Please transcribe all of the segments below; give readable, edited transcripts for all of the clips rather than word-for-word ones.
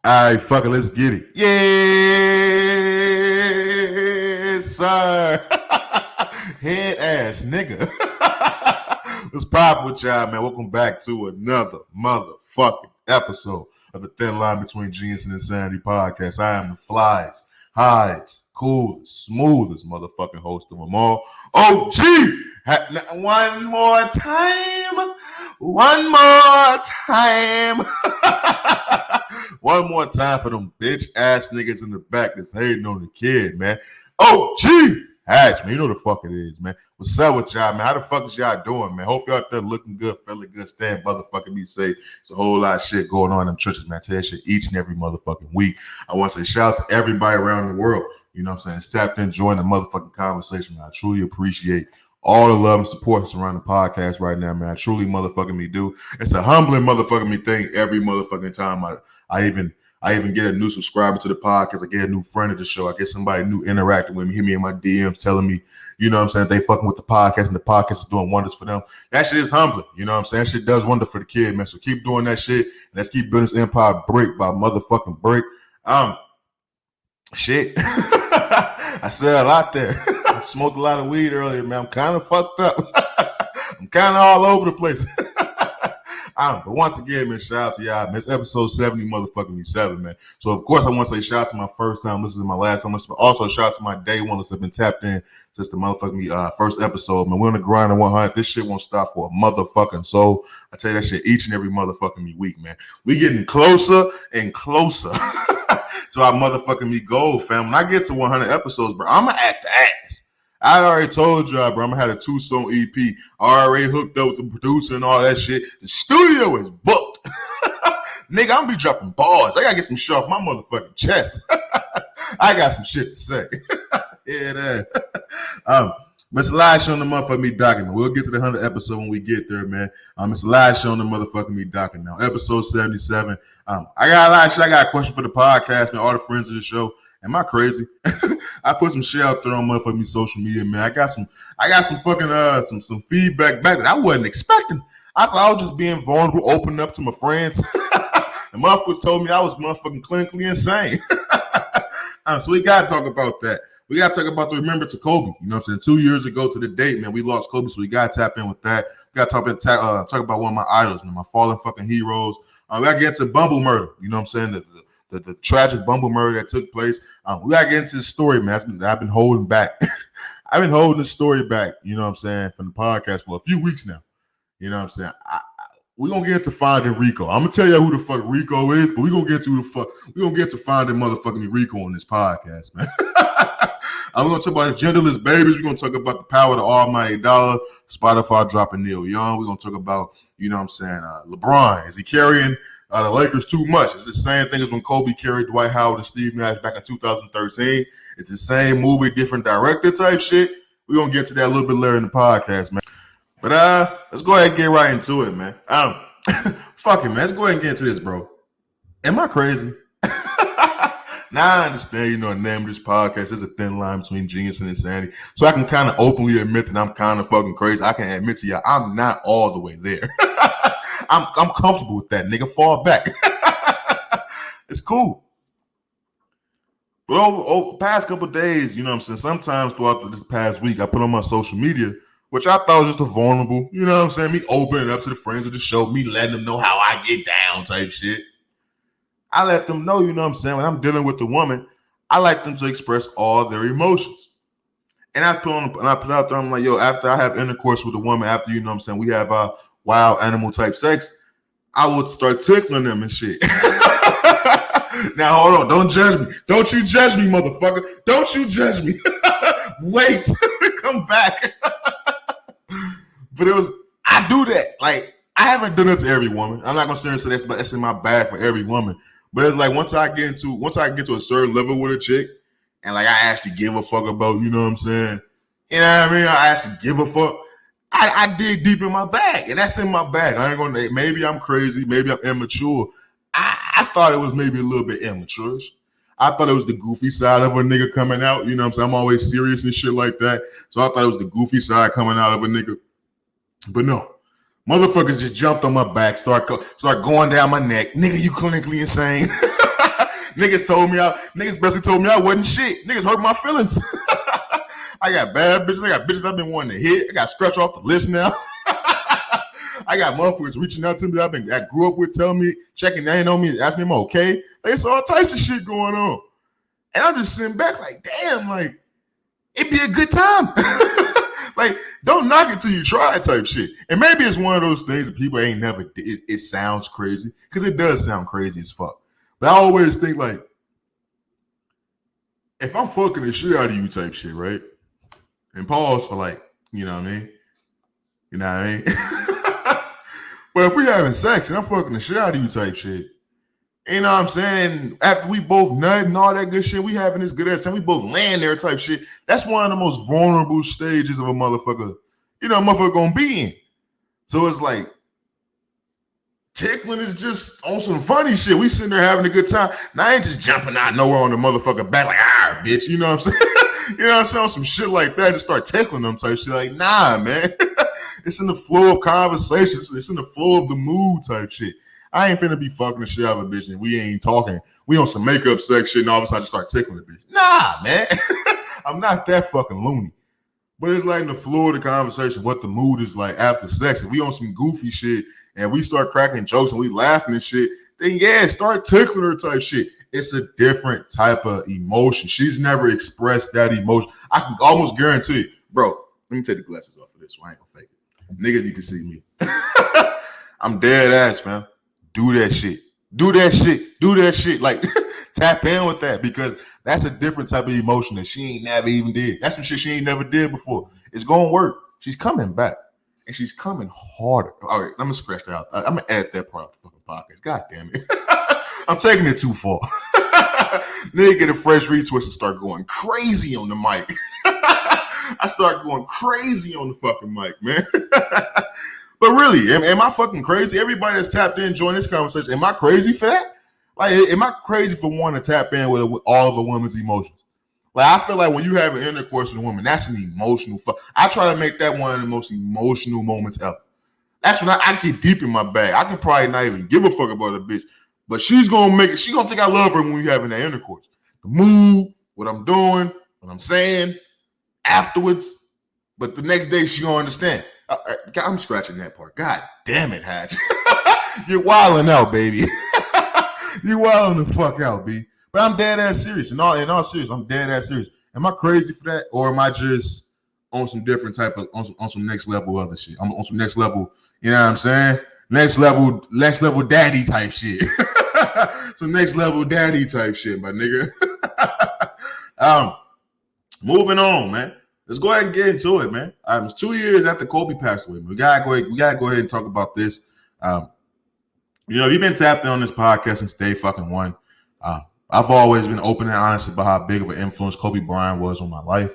All right, fuck it, let's get it. Yes, sir. Head ass nigga. What's poppin' with y'all, man? Welcome back to another motherfucking episode of the Thin Line Between Genius and Insanity podcast. I am the flies, highs, coolest, smoothest motherfucking host of them all. OG! One more time. One more time. One more time for them bitch ass niggas in the back that's hating on the kid, man. OGHatch, man. You know the fuck it is, man. What's up with y'all, man? How the fuck is y'all doing, man? Hope y'all out there looking good, feeling good, staying motherfucking be safe. It's a whole lot of shit going on in them churches, man. I tell that shit each and every motherfucking week. I want to say shout out to everybody around the world. You know what I'm saying? Tapped in, join the motherfucking conversation. I truly appreciate all the love and support that's around the podcast right now, man. I truly motherfucking me do. It's a humbling motherfucking me thing every motherfucking time I even get a new subscriber to the podcast. I get a new friend of the show. I get somebody new interacting with me, hit me in my DMs telling me, you know what I'm saying, they fucking with the podcast and the podcast is doing wonders for them. That shit is humbling. You know what I'm saying? That shit does wonder for the kid, man. So keep doing that shit. And let's keep building this empire brick by motherfucking brick. Shit. I said a lot there. I smoked a lot of weed earlier, man. I'm kind of fucked up. I'm kind of all over the place. But once again, man, shout out to y'all, man. It's episode 70 motherfucking 7, man. So, of course, I want to say shout out to my first time listening to my last time listening, but also shout out to my day one that's been tapped in since the motherfucking first episode, man. We're on the grind at 100. This shit won't stop for a motherfucking soul. I tell you that shit each and every motherfucking week, man. We getting closer and closer to our motherfucking me goal, fam. When I get to 100 episodes, bro, I'm going to act the ass. I already told y'all, bro, I'm going to have a 2-song EP. I already hooked up with the producer and all that shit. The studio is booked. Nigga, I'm going to be dropping bars. I got to get some shit off my motherfucking chest. I got some shit to say. Yeah, that. But it's a live show on the motherfucking me document. We'll get to the 100 episode when we get there, man. It's a live show on the motherfucking me document now. Episode 77. I got a lot of shit. I got a question for the podcast, man. All the friends of the show. Am I crazy? I put some shit out there on motherfucking me social media, man. I got some fucking some feedback back that I wasn't expecting. I thought I was just being vulnerable, opening up to my friends. The motherfuckers told me I was motherfucking clinically insane. So we gotta talk about that. We gotta talk about the remember to Kobe. You know what I'm saying? 2 years ago to the date, man, we lost Kobe, so we gotta tap in with that. We gotta talk about one of my idols, man, my fallen fucking heroes. We gotta get into Bumble murder. You know what I'm saying? The tragic Bumble murder that took place. We gotta get into the story, man. I've been holding back. I've been holding the story back, you know what I'm saying, from the podcast for a few weeks now. You know what I'm saying? We're gonna get to Finding Rico. I'm gonna tell you who the fuck Rico is, but we're gonna get to Finding motherfucking Rico on this podcast, man. I'm gonna talk about the genderless babies. We're gonna talk about the power of the almighty dollar. Spotify dropping Neil Young. We're gonna talk about, you know what I'm saying, LeBron. Is he carrying the Lakers too much? It's the same thing as when Kobe carried Dwight Howard and Steve Nash back in 2013. It's the same movie, different director type shit. We're gonna get to that a little bit later in the podcast, man. But let's go ahead and get right into it, man. Fuck it, man. Let's go ahead and get into this, bro. Am I crazy? Now I understand, you know, the name of this podcast is a thin line between genius and insanity. So I can kind of openly admit that I'm kind of fucking crazy. I can admit to y'all, I'm not all the way there. I'm comfortable with that, nigga. Fall back. It's cool. But over past couple days, you know what I'm saying, sometimes throughout this past week, I put on my social media, which I thought was just a vulnerable, you know what I'm saying, me opening up to the friends of the show, me letting them know how I get down type shit. I let them know, you know what I'm saying, when I'm dealing with a woman, I like them to express all their emotions. And I put out there, I'm like, yo, after I have intercourse with a woman, after, you know what I'm saying, we have wild animal type sex, I would start tickling them and shit. Now, hold on. Don't judge me. Don't you judge me, motherfucker. Don't you judge me. Wait. Come back. But I do that. Like, I haven't done it to every woman. I'm not going to say that's in my bag for every woman. But it's like once I get to a certain level with a chick, and like I actually give a fuck about, you know what I'm saying? You know what I mean? I actually give a fuck. I dig deep in my bag, and that's in my bag. I ain't gonna. Maybe I'm crazy. Maybe I'm immature. I thought it was maybe a little bit immature. I thought it was the goofy side of a nigga coming out. You know what I'm saying? I'm always serious and shit like that. So I thought it was the goofy side coming out of a nigga. But no. Motherfuckers just jumped on my back, start going down my neck. Nigga, you clinically insane. Niggas basically told me I wasn't shit. Niggas hurt my feelings. I got bad bitches. I got bitches I've been wanting to hit. I got scratched off the list now. I got motherfuckers reaching out to me I grew up with, telling me, checking in on me, asking me if I'm okay. Like, it's all types of shit going on. And I'm just sitting back like, damn, like, it'd be a good time. Like, don't knock it till you try it type shit. And maybe it's one of those things that people ain't never did. It sounds crazy, because it does sound crazy as fuck. But I always think, like, if I'm fucking the shit out of you type shit, right? And pause for, like, you know what I mean? You know what I mean? But if we having sex and I'm fucking the shit out of you type shit, you know what I'm saying? After we both nut and all that good shit, we having this good ass time, we both laying there type shit. That's one of the most vulnerable stages of a motherfucker, gonna be in. So it's like, tickling is just on some funny shit. We sitting there having a good time. Now I ain't just jumping out nowhere on the motherfucker back like, bitch, you know what I'm saying? You know what I'm saying? On some shit like that, just start tickling them type shit. Like, nah, man. It's in the flow of conversations. It's in the flow of the mood type shit. I ain't finna be fucking the shit out of a bitch and we ain't talking. We on some makeup sex shit and all of a sudden I just start tickling the bitch. Nah, man. I'm not that fucking loony. But it's like in the flow of the conversation, what the mood is like after sex. If we on some goofy shit and we start cracking jokes and we laughing and shit, then yeah, start tickling her type shit. It's a different type of emotion. She's never expressed that emotion. I can almost guarantee it. Bro, let me take the glasses off of this one. I ain't gonna fake it. Niggas need to see me. I'm dead ass, fam. Do that shit. Do that shit. Do that shit. Like, tap in with that, because that's a different type of emotion that she ain't never even did. That's some shit she ain't never did before. It's gonna work. She's coming back. And she's coming harder. All right, I'm gonna scratch that out. I'm gonna edit that part of the fucking podcast. God damn it. I'm taking it too far. Nigga get a fresh retwist and start going crazy on the mic. I start going crazy on the fucking mic, man. But really, am I fucking crazy? Everybody that's tapped in, join this conversation. Am I crazy for that? Like, am I crazy for wanting to tap in with all of a woman's emotions? Like, I feel like when you have an intercourse with a woman, that's an emotional fuck. I try to make that one of the most emotional moments ever. That's when I get deep in my bag. I can probably not even give a fuck about a bitch, but she's gonna make it. She gonna think I love her when we having that intercourse. The mood, what I'm doing, what I'm saying afterwards. But the next day she gonna understand. I'm scratching that part. God damn it, Hatch. You're wilding out, baby. You're wilding the fuck out, B. But I'm dead ass serious. In all serious, I'm dead ass serious. Am I crazy for that, or am I just on some different type of on some next level other shit? I'm on some next level. You know what I'm saying? Next level daddy type shit. Some next level daddy type shit, my nigga. Moving on, man. Let's go ahead and get into it, man. It's 2 years after Kobe passed away. We gotta go ahead and talk about this. You've been tapped in on this podcast since day fucking one. I've always been open and honest about how big of an influence Kobe Bryant was on my life.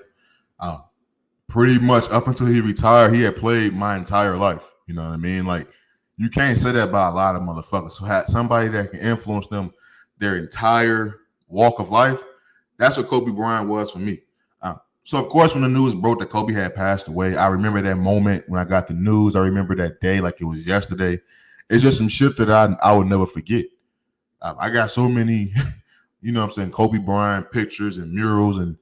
Pretty much up until he retired, he had played my entire life. You know what I mean? Like, you can't say that about a lot of motherfuckers. So had somebody that can influence them their entire walk of life. That's what Kobe Bryant was for me. So, of course, when the news broke that Kobe had passed away, I remember that moment when I got the news. I remember that day like it was yesterday. It's just some shit that I would never forget. I got so many, Kobe Bryant pictures and murals and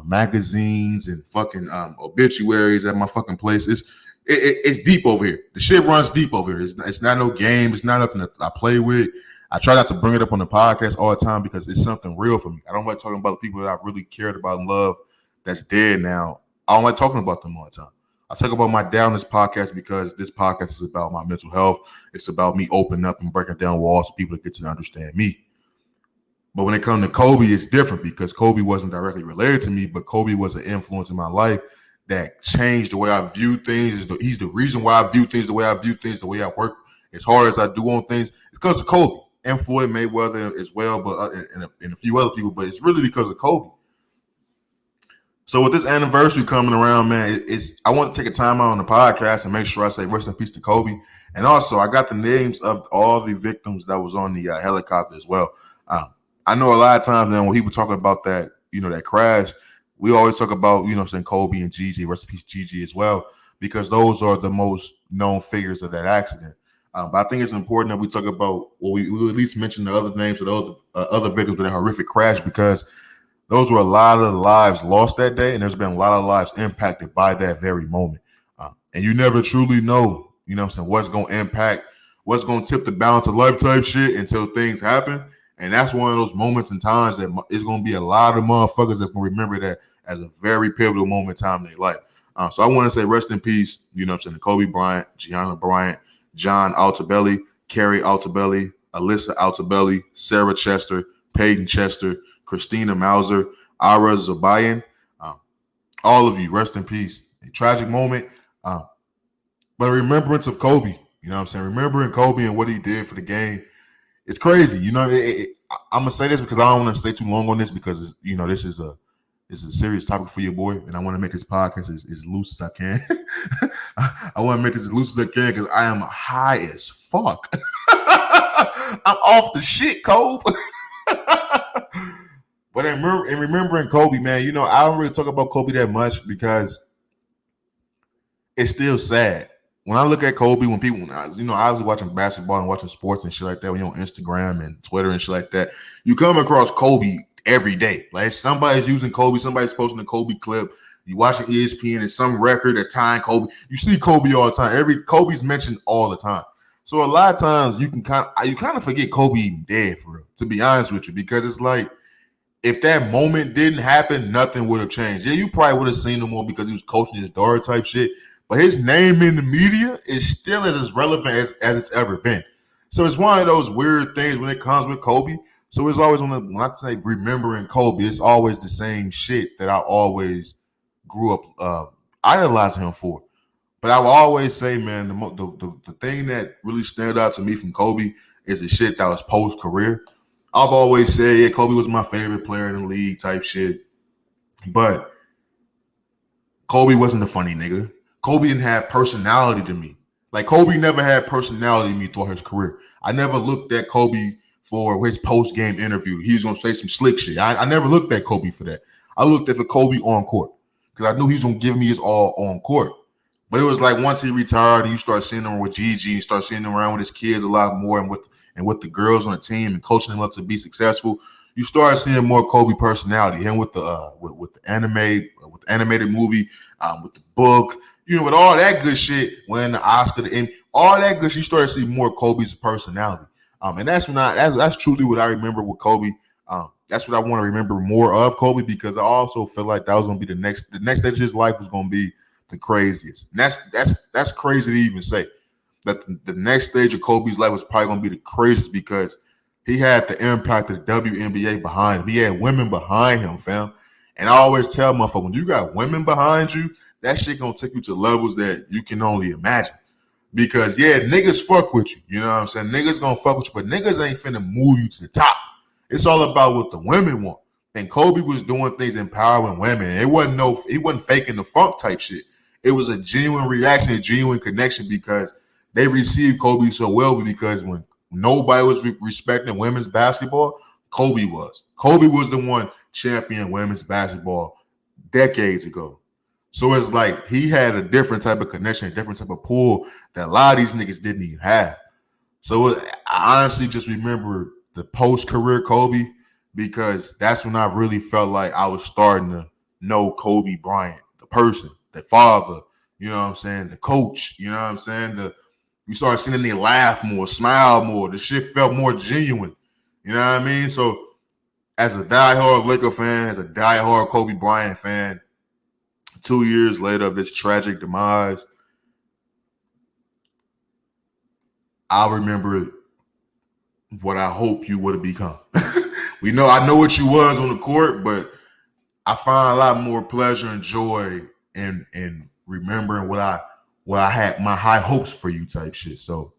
magazines and fucking obituaries at my fucking place. It's deep over here. The shit runs deep over here. It's not no game. It's not nothing that I play with. I try not to bring it up on the podcast all the time because it's something real for me. I don't like talking about the people that I really cared about and love that's dead now. I don't like talking about them all the time. I talk about my dad on this podcast because this podcast is about my mental health. It's about me opening up and breaking down walls for people to get to understand me. But when it comes to Kobe, it's different because Kobe wasn't directly related to me, but Kobe was an influence in my life that changed the way I view things. He's the reason why I view things the way I view things, the way I work as hard as I do on things. It's because of Kobe and Floyd Mayweather as well, but and a few other people. But it's really because of Kobe. So with this anniversary coming around, man, I want to take a time out on the podcast and make sure I say rest in peace to Kobe. And also, I got the names of all the victims that was on the helicopter as well. I know a lot of times now when people talking about that, that crash, we always talk about, saying Kobe and Gigi, rest in peace Gigi as well, because those are the most known figures of that accident. But I think it's important that we talk about, well, we at least mention the other names of the other victims of that horrific crash, because those were a lot of lives lost that day, and there's been a lot of lives impacted by that very moment. And you never truly know, you know what I'm saying, what's going to impact, what's going to tip the balance of life type shit until things happen. And that's one of those moments and times that it's going to be a lot of motherfuckers that's going to remember that as a very pivotal moment in time in their life. So I want to say rest in peace, you know what I'm saying, to Kobe Bryant, Gianna Bryant, John Altobelli, Carrie Altobelli, Alyssa Altobelli, Sarah Chester, Peyton Chester, Christina Mauser, Ira Zabayan. All of you, rest in peace. A tragic moment, but a remembrance of Kobe. You know what I'm saying? Remembering Kobe and what he did for the game. It's crazy. You know, I'm going to say this because I don't want to stay too long on this, because, you know, this is a serious topic for your boy, and I want to make this podcast as loose as I can. I want to make this as loose as I can because I am high as fuck. I'm off the shit, Kobe. But in remembering Kobe, man, you know, I don't really talk about Kobe that much because it's still sad. When I look at Kobe, when people, you know, I was watching basketball and watching sports and shit like that, when you're on Instagram and Twitter and shit like that, you come across Kobe every day. Like, somebody's using Kobe, somebody's posting a Kobe clip. You watching ESPN and some record that's tying Kobe. You see Kobe all the time. Kobe's mentioned all the time. So a lot of times you kind of forget Kobe even dead, for real, to be honest with you, because it's like, if that moment didn't happen, nothing would have changed. Yeah, you probably would have seen him more because he was coaching his daughter type shit. But his name in the media is still as relevant as it's ever been. So it's one of those weird things when it comes with Kobe. So it's always when I say remembering Kobe, it's always the same shit that I always grew up idolizing him for. But I will always say, man, the thing that really stood out to me from Kobe is the shit that was post-career. I've always said, yeah, Kobe was my favorite player in the league type shit. But Kobe wasn't a funny nigga. Kobe didn't have personality to me. Like, Kobe never had personality to me throughout his career. I never looked at Kobe for his post-game interview. He was going to say some slick shit. I never looked at Kobe for that. I looked at the Kobe on court because I knew he was going to give me his all on court. But it was like once he retired and you start seeing him with Gigi, you start seeing him around with his kids a lot more and with the girls on the team and coaching them up to be successful, you start seeing more Kobe personality. Him with the animated movie, with the book, you know, with all that good shit, when the Oscar, all that good shit, you started to see more Kobe's personality. And that's truly what I remember with Kobe. That's what I want to remember more of Kobe, because I also feel like that was going to be the next stage of his life was going to be the craziest. And that's crazy to even say. That the next stage of Kobe's life was probably going to be the craziest, because he had the impact of the WNBA behind him. He had women behind him, fam. And I always tell motherfuckers, when you got women behind you, that shit going to take you to levels that you can only imagine. Because, yeah, niggas fuck with you. You know what I'm saying? Niggas going to fuck with you, but niggas ain't finna move you to the top. It's all about what the women want. And Kobe was doing things empowering women. He wasn't faking the funk type shit. It was a genuine reaction, a genuine connection, because they received Kobe so well, because when nobody was respecting women's basketball, Kobe was. Kobe was the one championing women's basketball decades ago. So it's like he had a different type of connection, a different type of pull that a lot of these niggas didn't even have. So I honestly just remember the post-career Kobe, because that's when I really felt like I was starting to know Kobe Bryant, the person, the father, you know what I'm saying, the coach, you know what I'm saying, you started seeing them laugh more, smile more. The shit felt more genuine. You know what I mean? So as a diehard Laker fan, as a diehard Kobe Bryant fan, 2 years later of this tragic demise, I'll remember what I hope you would have become. I know what you was on the court, but I find a lot more pleasure and joy in remembering what I had, my high hopes for you type shit. So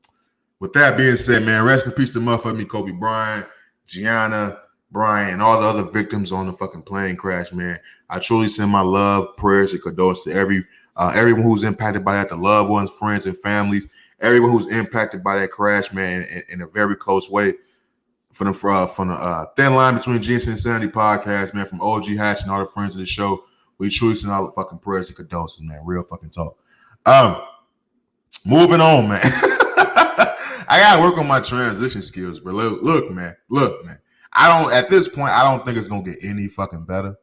with that being said, man, rest in peace to motherfucking me, Kobe Bryant, Gianna Bryant, and all the other victims on the fucking plane crash, man. I truly send my love, prayers, and condolences to everyone who's impacted by that, the loved ones, friends, and families, everyone who's impacted by that crash, man, in a very close way. From the Thin Line Between Genius and Insanity podcast, man, from OG Hatch and all the friends of the show, we truly send all the fucking prayers and condolences, man. Real fucking talk. Moving on, man. I gotta work on my transition skills, bro. Look, man. At this point, I don't think it's gonna get any fucking better.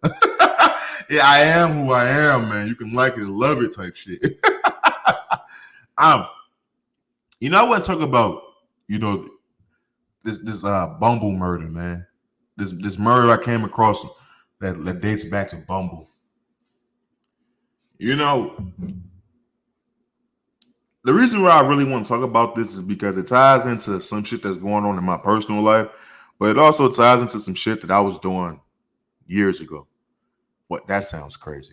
Yeah, I am who I am, man. You can like it or love it type shit. um, I want to talk about, this Bumble murder, man. This murder I came across that dates back to Bumble. The reason why I really want to talk about this is because it ties into some shit that's going on in my personal life, but it also ties into some shit that I was doing years ago. What? That sounds crazy.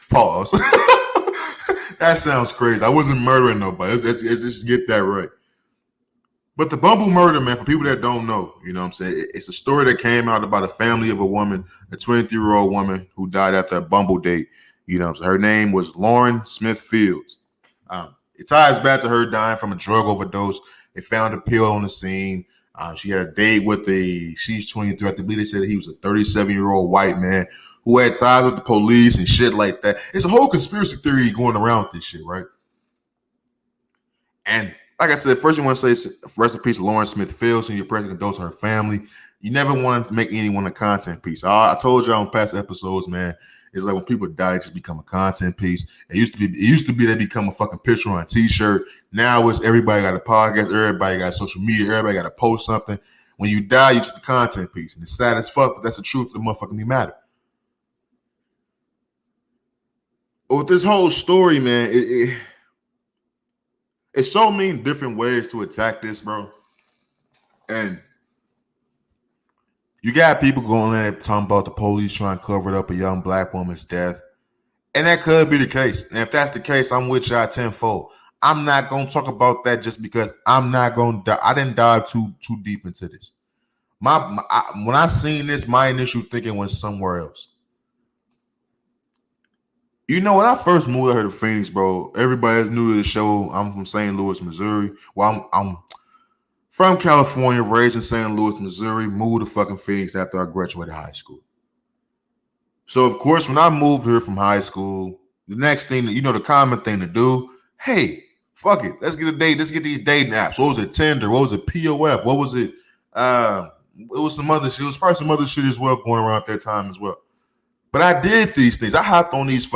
Pause. That sounds crazy. I wasn't murdering nobody. Let's just get that right. But the Bumble murder, man, for people that don't know, you know what I'm saying? It's a story that came out about a family of a woman, a 23-year-old woman who died after a Bumble date. You know what I'm saying? Her name was Lauren Smith Fields. It ties back to her dying from a drug overdose. They found a pill on the scene. She had a date with she's 23. I believe they said he was a 37-year-old white man who had ties with the police and shit like that. It's a whole conspiracy theory going around with this shit, right? And like I said, first you want to say rest in peace to Lauren Smith Fields and your present condolences to her family. You never want to make anyone a content piece. I told y'all on past episodes, man. It's like when people die, it just become a content piece. It used to be they become a fucking picture on a t-shirt. Now it's everybody got a podcast, everybody got social media, everybody got to post something. When you die, you're just a content piece. And it's sad as fuck, but that's the truth of the motherfucking matter. But with this whole story, man, it's so many different ways to attack this, bro. And you got people going there talking about the police trying to cover it up a young black woman's death. And that could be the case. And if that's the case, I'm with y'all tenfold. I'm not going to talk about that just because I'm not going to. I didn't dive too deep into this. When I seen this, my initial thinking was somewhere else. When I first moved out here to Phoenix, bro, everybody's new to the show. I'm from St. Louis, Missouri. Well, I'm from California, raised in St. Louis, Missouri, moved to fucking Phoenix after I graduated high school. So, of course, when I moved here from high school, the next thing, the common thing to do, hey, fuck it. Let's get a date. Let's get these dating apps. What was it? Tinder? What was it? POF? What was it? It was some other shit. It was probably some other shit as well going around at that time as well. But I did these things. I hopped on these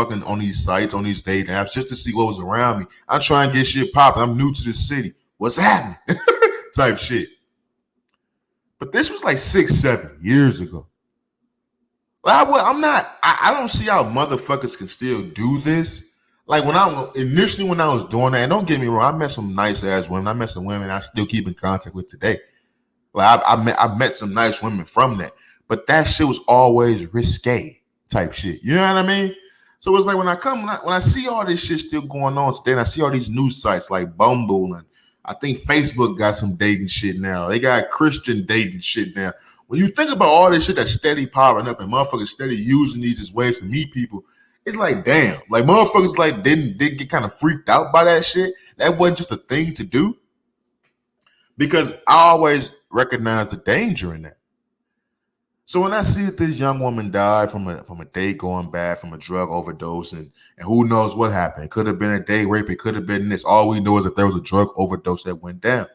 sites, on these dating apps just to see what was around me. I'm trying to get shit popping. I'm new to this city. What's happening? Type shit. But this was like 6-7 years ago. I don't see how motherfuckers can still do this. Like when I was doing that, and don't get me wrong, I met some nice ass women. I met some women I still keep in contact with today. Like I met some nice women from that. But that shit was always risque type shit. You know what I mean? So it's like when I see all this shit still going on today, and I see all these news sites like Bumble, and I think Facebook got some dating shit now. They got Christian dating shit now. When you think about all this shit that's steady popping up and motherfuckers steady using these as ways to meet people, it's like, damn. Like motherfuckers like didn't get kind of freaked out by that shit. That wasn't just a thing to do. Because I always recognize the danger in that. So when I see that this young woman died from a date going bad, from a drug overdose, and who knows what happened. It could have been a date rape. It could have been this. All we know is that there was a drug overdose that went down.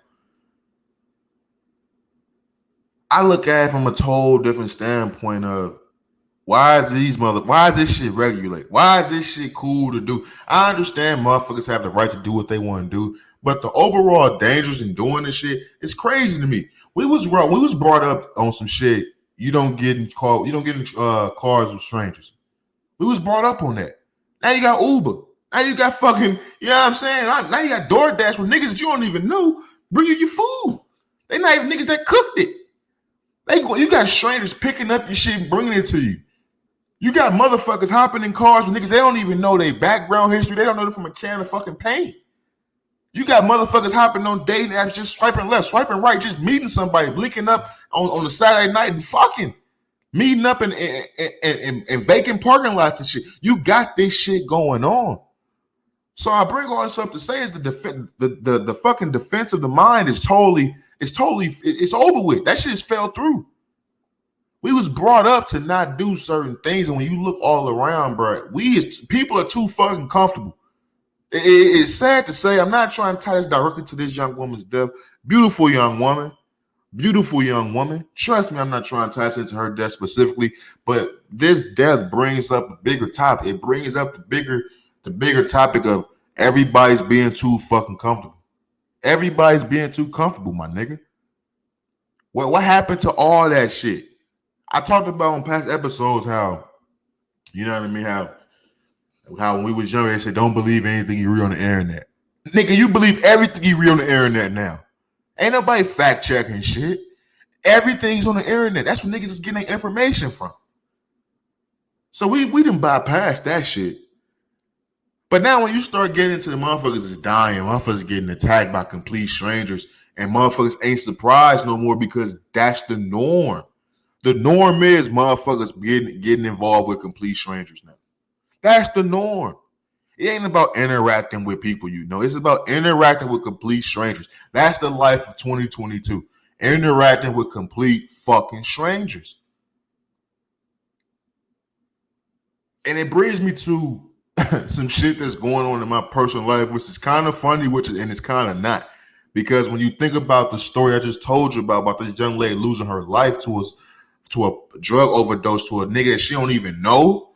I look at it from a total different standpoint of why is this shit regulated? Why is this shit cool to do? I understand motherfuckers have the right to do what they want to do, but the overall dangers in doing this shit is crazy to me. We was brought up on some shit. You don't get in cars with strangers. We was brought up on that. Now you got Uber. Now you got fucking, you know what I'm saying? Now you got DoorDash with niggas that you don't even know bring you your food. They not even niggas that cooked it. You got strangers picking up your shit and bringing it to you. You got motherfuckers hopping in cars with niggas they don't even know their background history. They don't know them from a can of fucking paint. You got motherfuckers hopping on dating apps, just swiping left, swiping right, just meeting somebody, blinking up on a Saturday night and fucking meeting up in vacant parking lots and shit. You got this shit going on. So I bring all this up to say is the fucking defense of the mind is it's over with. That shit's fell through. We was brought up to not do certain things, and when you look all around, bro, people are too fucking comfortable. It's sad to say. I'm not trying to tie this directly to this young woman's death. Beautiful young woman. Beautiful young woman. Trust me, I'm not trying to tie this into her death specifically, but this death brings up a bigger topic. It brings up the bigger topic of everybody's being too fucking comfortable. Everybody's being too comfortable, my nigga. What happened to all that shit? I talked about on past episodes how, you know what I mean, how when we was younger, they said, don't believe anything you read on the internet. Nigga, you believe everything you read on the internet now. Ain't nobody fact checking shit. Everything's on the internet. That's where niggas is getting their information from. So we didn't bypass that shit. But now when you start getting into the motherfuckers is dying, motherfuckers getting attacked by complete strangers, and motherfuckers ain't surprised no more because that's the norm. The norm is motherfuckers getting involved with complete strangers now. That's the norm. It ain't about interacting with people you know. It's about interacting with complete strangers. That's the life of 2022. Interacting with complete fucking strangers. And it brings me to some shit that's going on in my personal life, which is kind of funny, and it's kind of not. Because when you think about the story I just told you about this young lady losing her life to a drug overdose to a nigga that she don't even know,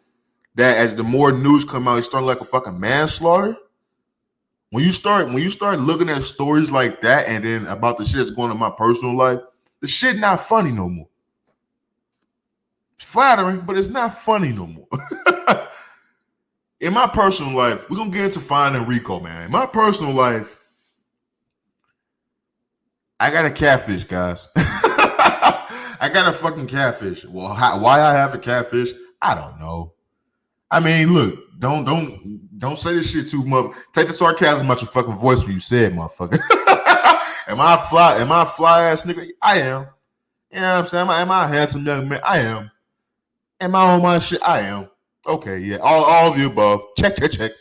that as the more news come out, it's starting like a fucking manslaughter. When you start looking at stories like that and then about the shit that's going on in my personal life, the shit not funny no more. It's flattering, but it's not funny no more. In my personal life, we're gonna get into Finding Rico, man. In my personal life, I got a catfish, guys. I got a fucking catfish. Well, why I have a catfish, I don't know. I mean, look, don't say this shit too much. Take the sarcasm out your fucking voice when you say it, motherfucker. Am I a fly ass nigga? I am. You know what I'm saying? Am I a handsome young man? I am. Am I on my shit? I am. Okay, yeah. All of the above. Check. check.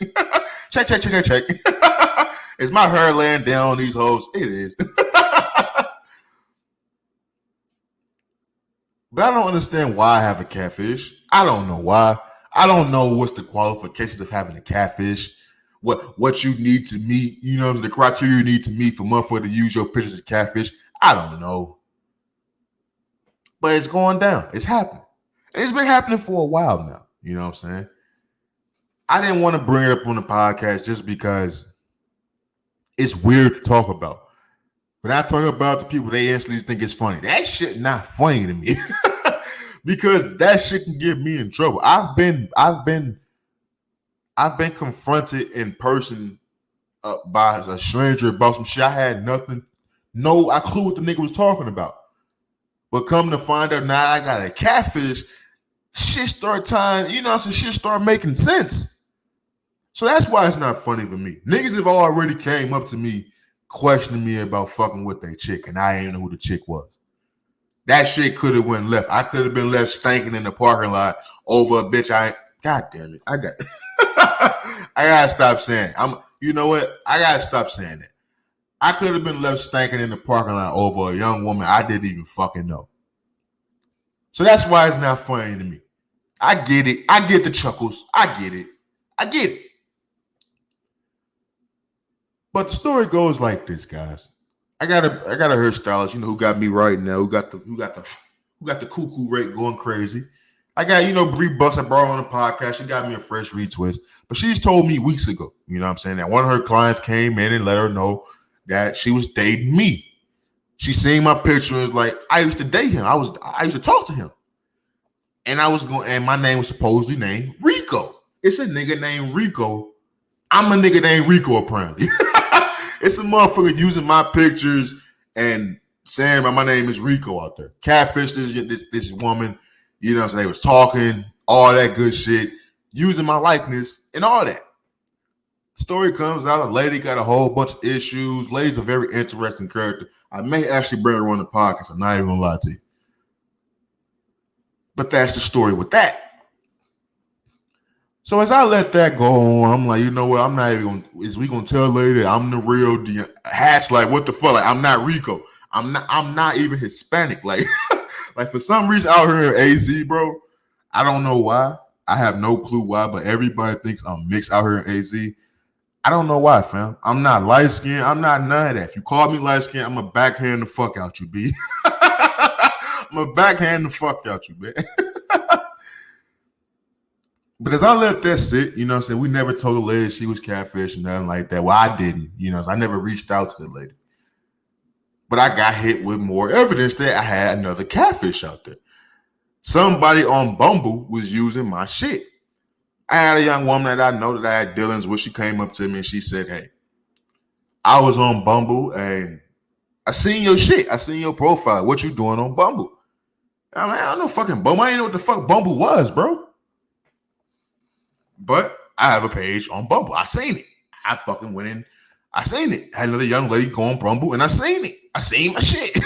Is my hair laying down on these hoes? It is. But I don't understand why I have a catfish. I don't know why. I don't know what's the qualifications of having a catfish. What you need to meet, you know, the criteria you need to meet for motherfucker to use your pictures as catfish. I don't know. But it's going down. It's happening. And it's been happening for a while now. You know what I'm saying? I didn't want to bring it up on the podcast just because it's weird to talk about. When I talk about it to people, they instantly think it's funny. That shit not funny to me. Because that shit can get me in trouble. I've been confronted in person by a stranger about some shit. I had no clue what the nigga was talking about. But come to find out now I got a catfish, shit start shit start making sense. So that's why it's not funny for me. Niggas have already came up to me questioning me about fucking with their chick, and I ain't know who the chick was. That shit could have went left. I could have been left stinking in the parking lot over a bitch. God damn it. I gotta stop saying. You know what? I gotta stop saying that. I could have been left stinking in the parking lot over a young woman I didn't even fucking know. So that's why it's not funny to me. I get it. I get the chuckles. I get it. But the story goes like this, guys. I got a hairstylist, you know, who got me right now, who got the cuckoo rate going crazy. I got, $3 I borrowed on the podcast. She got me a fresh retwist. But she's told me weeks ago, you know what I'm saying, that one of her clients came in and let her know that she was dating me. She seen my picture and was like, I used to date him. I used to talk to him. And and my name was supposedly named Rico. It's a nigga named Rico. I'm a nigga named Rico, apparently. It's a motherfucker using my pictures and saying my name is Rico out there. Catfish this woman, you know what I'm saying? They was talking, all that good shit, using my likeness and all that. Story comes out, a lady got a whole bunch of issues. Lady's a very interesting character. I may actually bring her on the podcast. I'm not even gonna lie to you. But that's the story with that. So as I let that go on, I'm like, you know what? I'm not even gonna. Is we gonna tell lady that I'm the real Hatch? Like, what the fuck? Like, I'm not Rico. I'm not even Hispanic. Like, like for some reason out here in AZ, bro. I don't know why. I have no clue why, but everybody thinks I'm mixed out here in AZ. I don't know why, fam. I'm not light skinned. I'm not none of that. If you call me light skinned, I'm gonna backhand the fuck out you, B. I'm gonna backhand the fuck out you, man. But as I let that sit, you know what I'm saying? We never told the lady she was catfish and nothing like that. Well, I didn't, you know, so I never reached out to the lady. But I got hit with more evidence that I had another catfish out there. Somebody on Bumble was using my shit. I had a young woman that I know that I had dealings with. She came up to me and she said, hey, I was on Bumble and I seen your shit. I seen your profile. What you doing on Bumble? I'm like, I don't know fucking Bumble. I didn't know what the fuck Bumble was, bro. But I have a page on Bumble. I seen it. I fucking went in. I seen it. I had another young lady go on Bumble and I seen it. I seen my shit.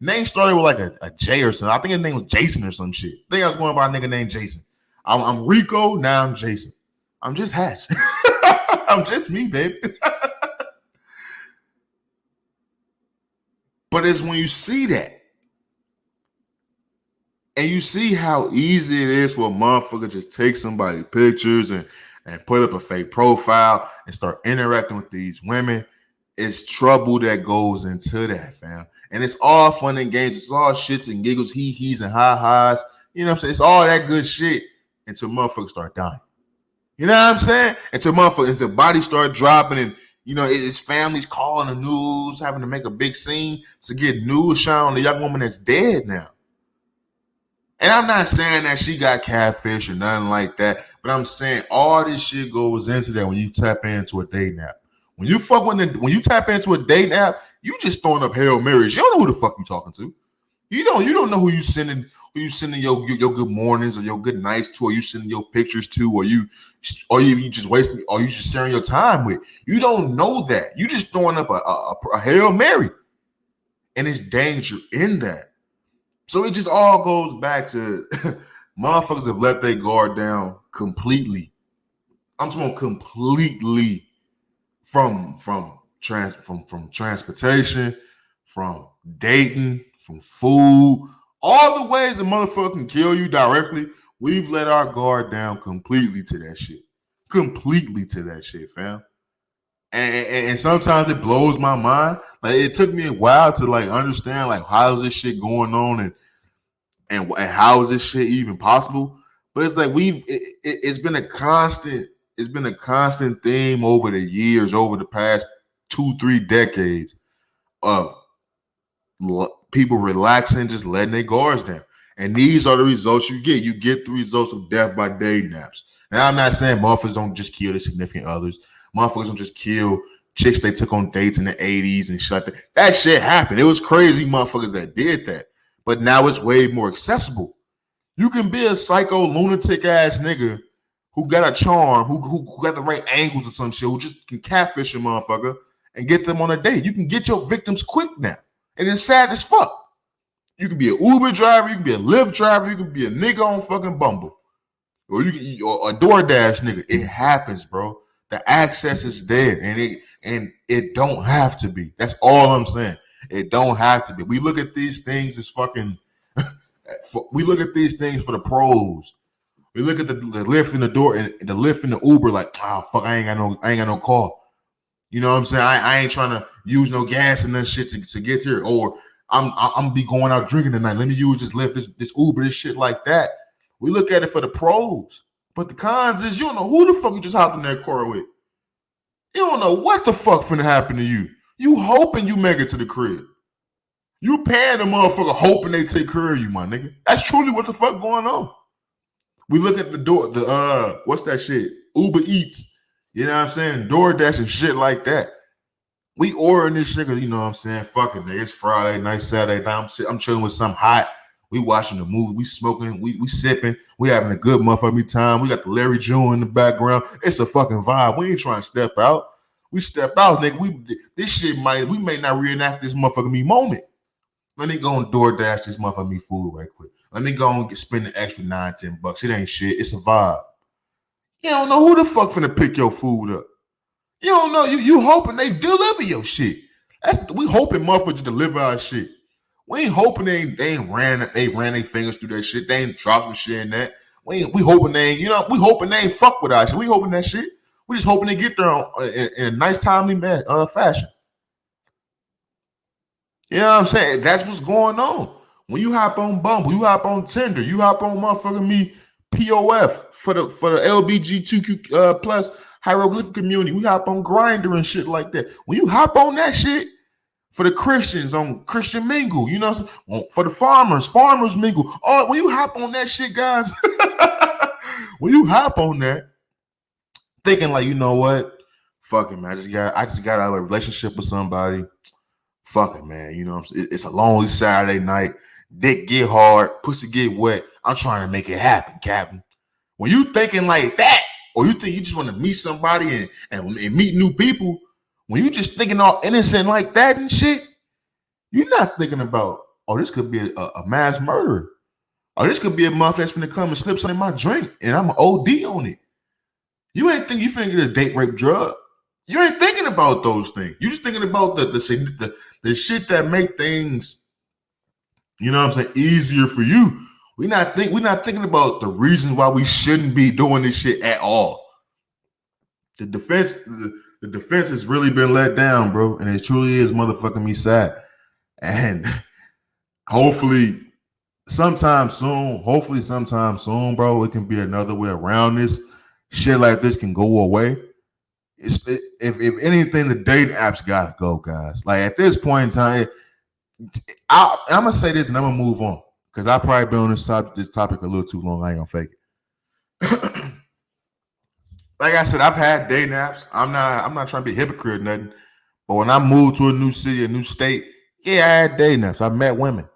Name started with like a J or something. I think his name was Jason or some shit. I think I was going by a nigga named Jason. I'm Rico. Now I'm Jason. I'm just Hatch. I'm just me, baby. But it's when you see that and you see how easy it is for a motherfucker just take somebody's pictures and put up a fake profile and start interacting with these women, it's trouble that goes into that, fam. And it's all fun and games. It's all shits and giggles, hee-hees and ha-has. You know what I'm saying? It's all that good shit until motherfuckers start dying. You know what I'm saying? Until motherfuckers, the body start dropping and, you know, his family's calling the news, having to make a big scene to get news shine on the young woman that's dead now. And I'm not saying that she got catfish or nothing like that, but I'm saying all this shit goes into that when you tap into a dating app. When you tap into a dating app, you just throwing up Hail Marys. You don't know who the fuck you talking to. You don't know who you sending your good mornings or your good nights to, or you sending your pictures to, or you just wasting, or you just sharing your time with. You don't know that. You just throwing up a Hail Mary. And it's danger in that. So it just all goes back to motherfuckers have let their guard down completely. I'm talking completely from transportation, from dating, from food, all the ways a motherfucker can kill you directly. We've let our guard down completely to that shit. Completely to that shit, fam. And sometimes it blows my mind. Like, it took me a while to like understand like how is this shit going on and how is this shit even possible. But it's like it's been a constant theme over the years, over the past 2-3 decades of people relaxing, just letting their guards down. And these are the results you get. You get the results of death by dating apps. Now, I'm not saying motherfuckers don't just kill their significant others. Motherfuckers don't just kill chicks they took on dates in the 80s and shit. That shit happened. It was crazy motherfuckers that did that. But now it's way more accessible. You can be a psycho lunatic ass nigga who got a charm, who got the right angles or some shit, who just can catfish a motherfucker and get them on a date. You can get your victims quick now. And it's sad as fuck. You can be an Uber driver, you can be a Lyft driver, you can be a nigga on fucking Bumble. Or you can or a DoorDash nigga. It happens, bro. The access is there, and it don't have to be. That's all I'm saying. It don't have to be. We look at these things as fucking. We look at these things for the pros. We look at the Lyft in the door and the Lyft in the Uber like, oh fuck, I ain't got no car. You know what I'm saying? I ain't trying to use no gas and that shit to get here. Or I'm be going out drinking tonight. Let me use this Lyft, this Uber, this shit like that. We look at it for the pros. But the cons is you don't know who the fuck you just hopped in that car with. You don't know what the fuck finna happen to you. You hoping you make it to the crib. You paying the motherfucker hoping they take care of you, my nigga. That's truly what the fuck going on. We look at the door, what's that shit? Uber Eats. You know what I'm saying? DoorDash and shit like that. We ordering this shit because, you know what I'm saying? Fuck it, nigga. It's Friday night, Saturday night. I'm chilling with something hot. We watching the movie. We smoking. We sipping. We having a good motherfucking time. We got the Larry June in the background. It's a fucking vibe. We ain't trying to step out. We step out, nigga. We may not reenact this motherfucking me moment. Let me go and DoorDash this motherfucking me food right quick. Let me go and spend the extra $9-10. It ain't shit. It's a vibe. You don't know who the fuck finna pick your food up. You don't know. You hoping they deliver your shit. We hoping motherfuckers deliver our shit. We ain't hoping they ran their fingers through that shit. They ain't dropping shit in that. We hoping they ain't fuck with our shit. We hoping that shit. We're just hoping to get there in a nice, timely fashion. You know what I'm saying? That's what's going on. When you hop on Bumble, you hop on Tinder, you hop on motherfucking me POF for the LBGTQ plus hieroglyphic community. We hop on Grindr and shit like that. When you hop on that shit for the Christians on Christian Mingle, you know what I'm saying? For the farmers mingle. Oh, when you hop on that shit, guys, when you hop on that, thinking like, you know what? Fuck it, man. I just got out of a relationship with somebody. Fuck it, man. You know what I'm saying? It's a lonely Saturday night. Dick get hard, pussy get wet. I'm trying to make it happen, Captain. When you thinking like that, or you think you just want to meet somebody and meet new people, when you just thinking all innocent like that and shit, you're not thinking about, oh, this could be a mass murderer. Oh, this could be a motherfucker that's finna come and slip something in my drink and I'm an OD on it. You ain't think you finna get a date rape drug. You ain't thinking about those things. You just thinking about the shit that make things, you know what I'm saying, easier for you. We're not thinking about the reasons why we shouldn't be doing this shit at all. The defense has really been let down, bro, and it truly is motherfucking me sad. And hopefully sometime soon, bro, it can be another way around this. Shit like this can go away. If anything, the dating apps gotta go, guys. Like at this point in time, I'm gonna say this and I'm gonna move on because I've probably been on this topic a little too long. I ain't gonna fake it. Like I said, I've had dating apps. I'm not trying to be a hypocrite or nothing. But when I moved to a new city, a new state, yeah, I had dating apps. I met women.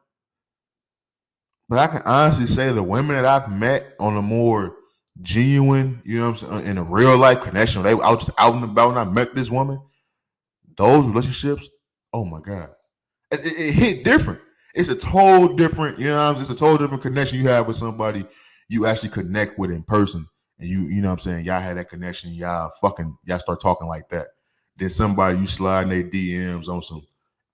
But I can honestly say the women that I've met on a more genuine, you know what I'm saying, in a real life connection, I was just out and about and I met this woman, those relationships, oh my God. It hit different. It's a total different, you know what I'm saying? It's a total different connection you have with somebody you actually connect with in person. And you know what I'm saying, y'all had that connection, y'all start talking like that. Then somebody you slide in their DMs on some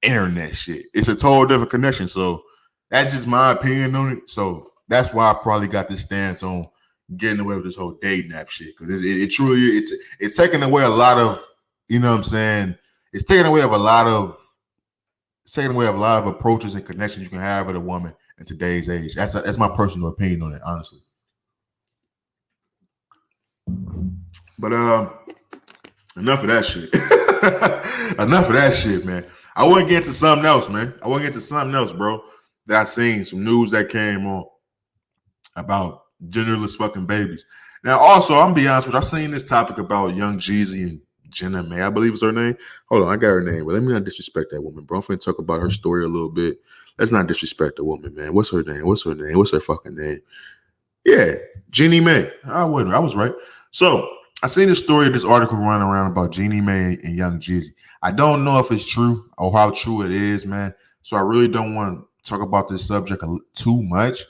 internet shit. It's a total different connection. So that's just my opinion on it. So that's why I probably got this stance on getting away with this whole dating app shit. Because it truly it's taking away a lot of, you know what I'm saying? It's taking away a lot of approaches and connections you can have with a woman in today's age. That's my personal opinion on it, honestly. But enough of that shit. Enough of that shit, man. I want to get into something else, man. Bro, that I seen some news that came on about genderless fucking babies. Now, also, I'm gonna be honest with you, I seen this topic about Young Jeezy and Jenna May, I believe is her name. Hold on, I got her name, but let me not disrespect that woman, bro. I'm finna talk about her story a little bit. Let's not disrespect the woman, man. What's her name? What's her fucking name? Yeah, Jeannie May. I was right. So I seen this story, this article running around about Jeannie May and Young Jeezy. I don't know if it's true or how true it is, man. So I really don't want to talk about this subject too much.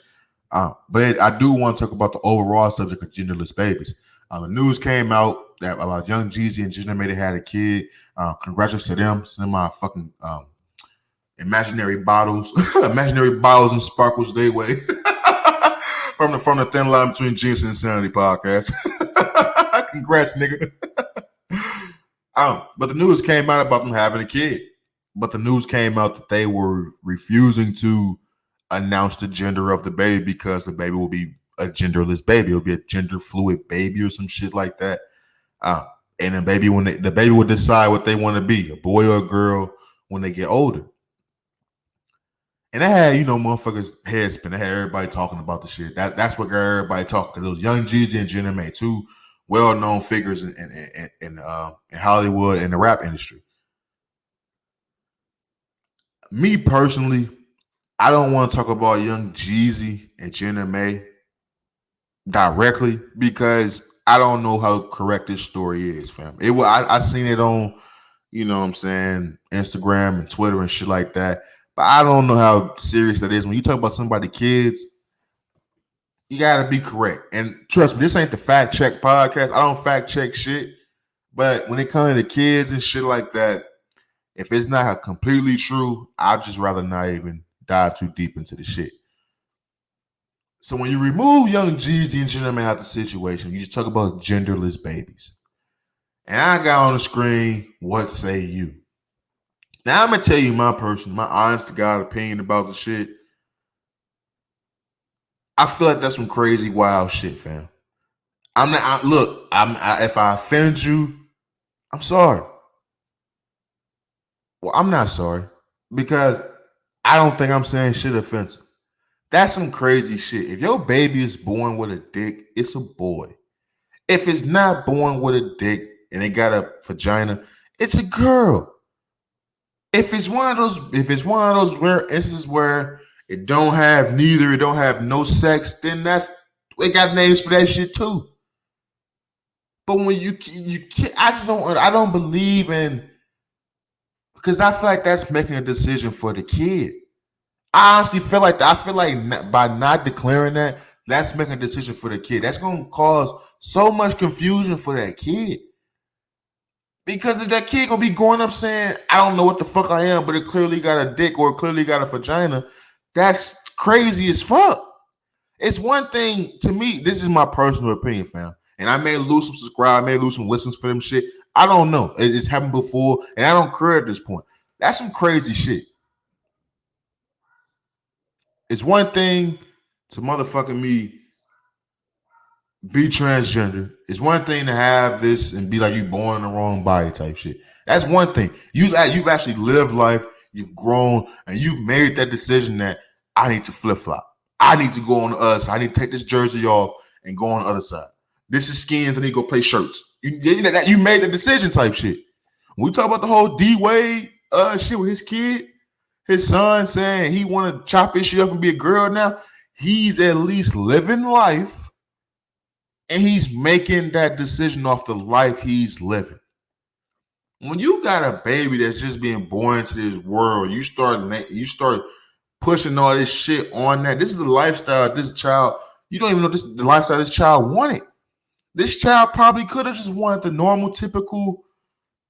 But I do want to talk about the overall subject of genderless babies. The news came out that about Young Jeezy and Jenna May had a kid. Congratulations to them. Send my fucking imaginary bottles and sparkles they way from the thin line between Genius and Insanity podcast. Congrats, nigga. But the news came out about them having a kid. But the news came out that they were refusing to announce the gender of the baby because the baby will be a genderless baby. It'll be a gender fluid baby or some shit like that. And the baby will decide what they want to be, a boy or a girl, when they get older. And that had, motherfuckers head spin. That had everybody talking about the shit. That's what got everybody talking, because it was Young Jeezy and Jenna May, two well-known figures in Hollywood and the rap industry. Me personally, I don't want to talk about Young Jeezy and Jenna May directly because I don't know how correct this story is, fam. I seen it on, Instagram and Twitter and shit like that. But I don't know how serious that is. When you talk about somebody's kids, you gotta be correct. And trust me, this ain't the fact check podcast. I don't fact check shit. But when it comes to kids and shit like that, if it's not completely true, I'd just rather not even dive too deep into the shit. So when you remove Young Jeezy and Jenna May out the situation, you just talk about genderless babies. And I got on the screen, what say you? Now I'm gonna tell you my honest to God opinion about the shit. I feel like that's some crazy, wild shit, fam. I'm not. Look, if I offend you, I'm sorry. Well, I'm not sorry because I don't think I'm saying shit offensive. That's some crazy shit. If your baby is born with a dick, it's a boy. If it's not born with a dick and it got a vagina, it's a girl. If it's one of those rare instances where it don't have neither, it don't have no sex, then they got names for that shit too. But when you can't, I don't believe in, because I feel like that's making a decision for the kid. I honestly feel like by not declaring that, that's making a decision for the kid. That's gonna cause so much confusion for that kid. Because if that kid gonna be growing up saying, I don't know what the fuck I am, but it clearly got a dick or it clearly got a vagina, that's crazy as fuck. It's one thing to me, this is my personal opinion, fam. And I may lose some subscribers, I may lose some listens for them shit. I don't know. It's happened before, and I don't care at this point. That's some crazy shit. It's one thing to motherfucking me be transgender. It's one thing to have this and be like you born in the wrong body type shit. That's one thing. You've actually lived life, you've grown, and you've made that decision that I need to flip flop. I need to go on the other side. I need to take this jersey off and go on the other side. This is skins. I need to go play shirts. You made the decision type shit. When we talk about the whole D Wade shit with his kid, his son saying he want to chop his shit up and be a girl now, he's at least living life and he's making that decision off the life he's living. When you got a baby that's just being born into this world, you start pushing all this shit on that. This is a lifestyle this child, you don't even know this the lifestyle this child wanted. This child probably could have just wanted the normal, typical,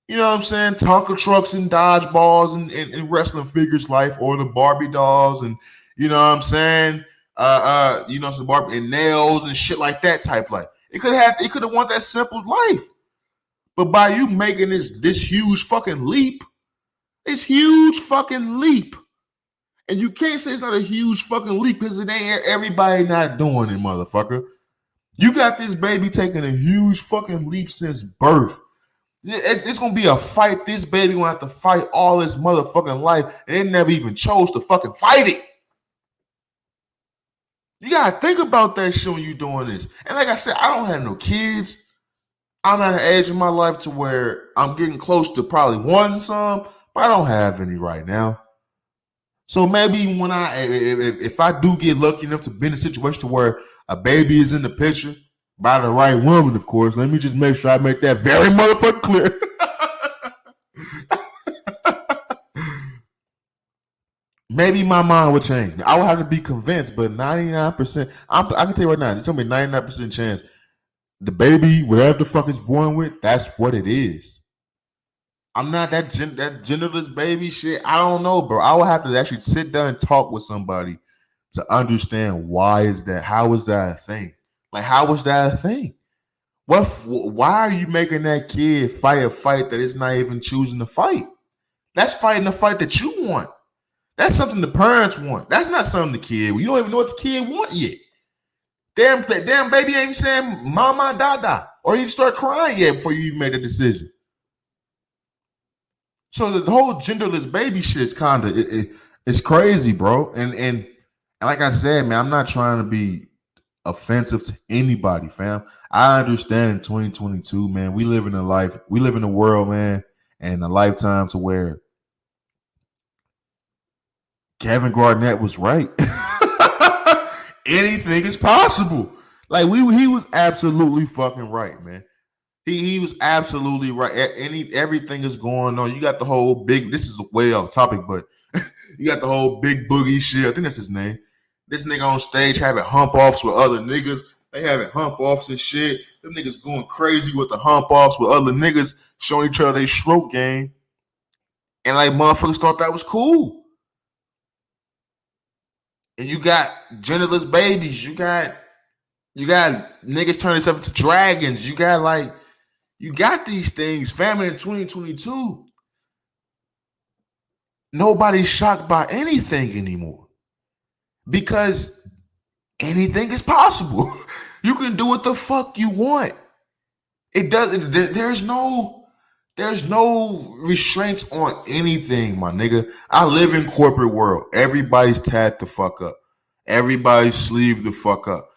you know what I'm saying, Tonka trucks and dodgeballs and wrestling figures life, or the Barbie dolls and you know what I'm saying, some Barbie and nails and shit like that type life. It could have wanted that simple life. But by you making this huge fucking leap, it's huge fucking leap. And you can't say it's not a huge fucking leap because it ain't everybody not doing it, motherfucker. You got this baby taking a huge fucking leap since birth. It's gonna be a fight. This baby gonna have to fight all his motherfucking life, and they never even chose to fucking fight it. You gotta think about that shit when you doing this. And like I said, I don't have no kids. I'm at an age in my life to where I'm getting close to probably wanting some, but I don't have any right now. So maybe when if I do get lucky enough to be in a situation to where a baby is in the picture by the right woman, of course, let me just make sure I make that very motherfucking clear. Maybe my mind would change. I would have to be convinced, but 99%, I can tell you right now, there's gonna be 99% chance the baby, whatever the fuck is born with, that's what it is. I'm not that genderless baby shit. I don't know, bro. I would have to actually sit down and talk with somebody to understand why is that? How is that a thing? Like, how is that a thing? Why are you making that kid fight a fight that is not even choosing to fight? That's fighting a fight that you want. That's something the parents want. That's not something the kid. You don't even know what the kid want yet. Damn baby ain't saying mama dada or even start crying yet before you even made a decision. So the whole genderless baby shit is kind of it's crazy, bro. And like I said, man, I'm not trying to be offensive to anybody, fam. I understand in 2022, man, we live in a world, man, and a lifetime to where Kevin Garnett was right. Anything is possible. Like he was absolutely fucking right, man. He was absolutely right. Everything is going on. You got the whole big. This is way off topic, but you got the whole big boogie shit. I think that's his name. This nigga on stage having hump offs with other niggas. They having hump offs and shit. Them niggas going crazy with the hump offs with other niggas showing each other their stroke game. And like motherfuckers thought that was cool. And you got genderless babies. You got niggas turning themselves into dragons. You got like You got these things, family, in 2022. Nobody's shocked by anything anymore because anything is possible. You can do what the fuck you want. It doesn't. There's no restraints on anything, my nigga. I live in corporate world. Everybody's tagged the fuck up. Everybody's sleeved the fuck up.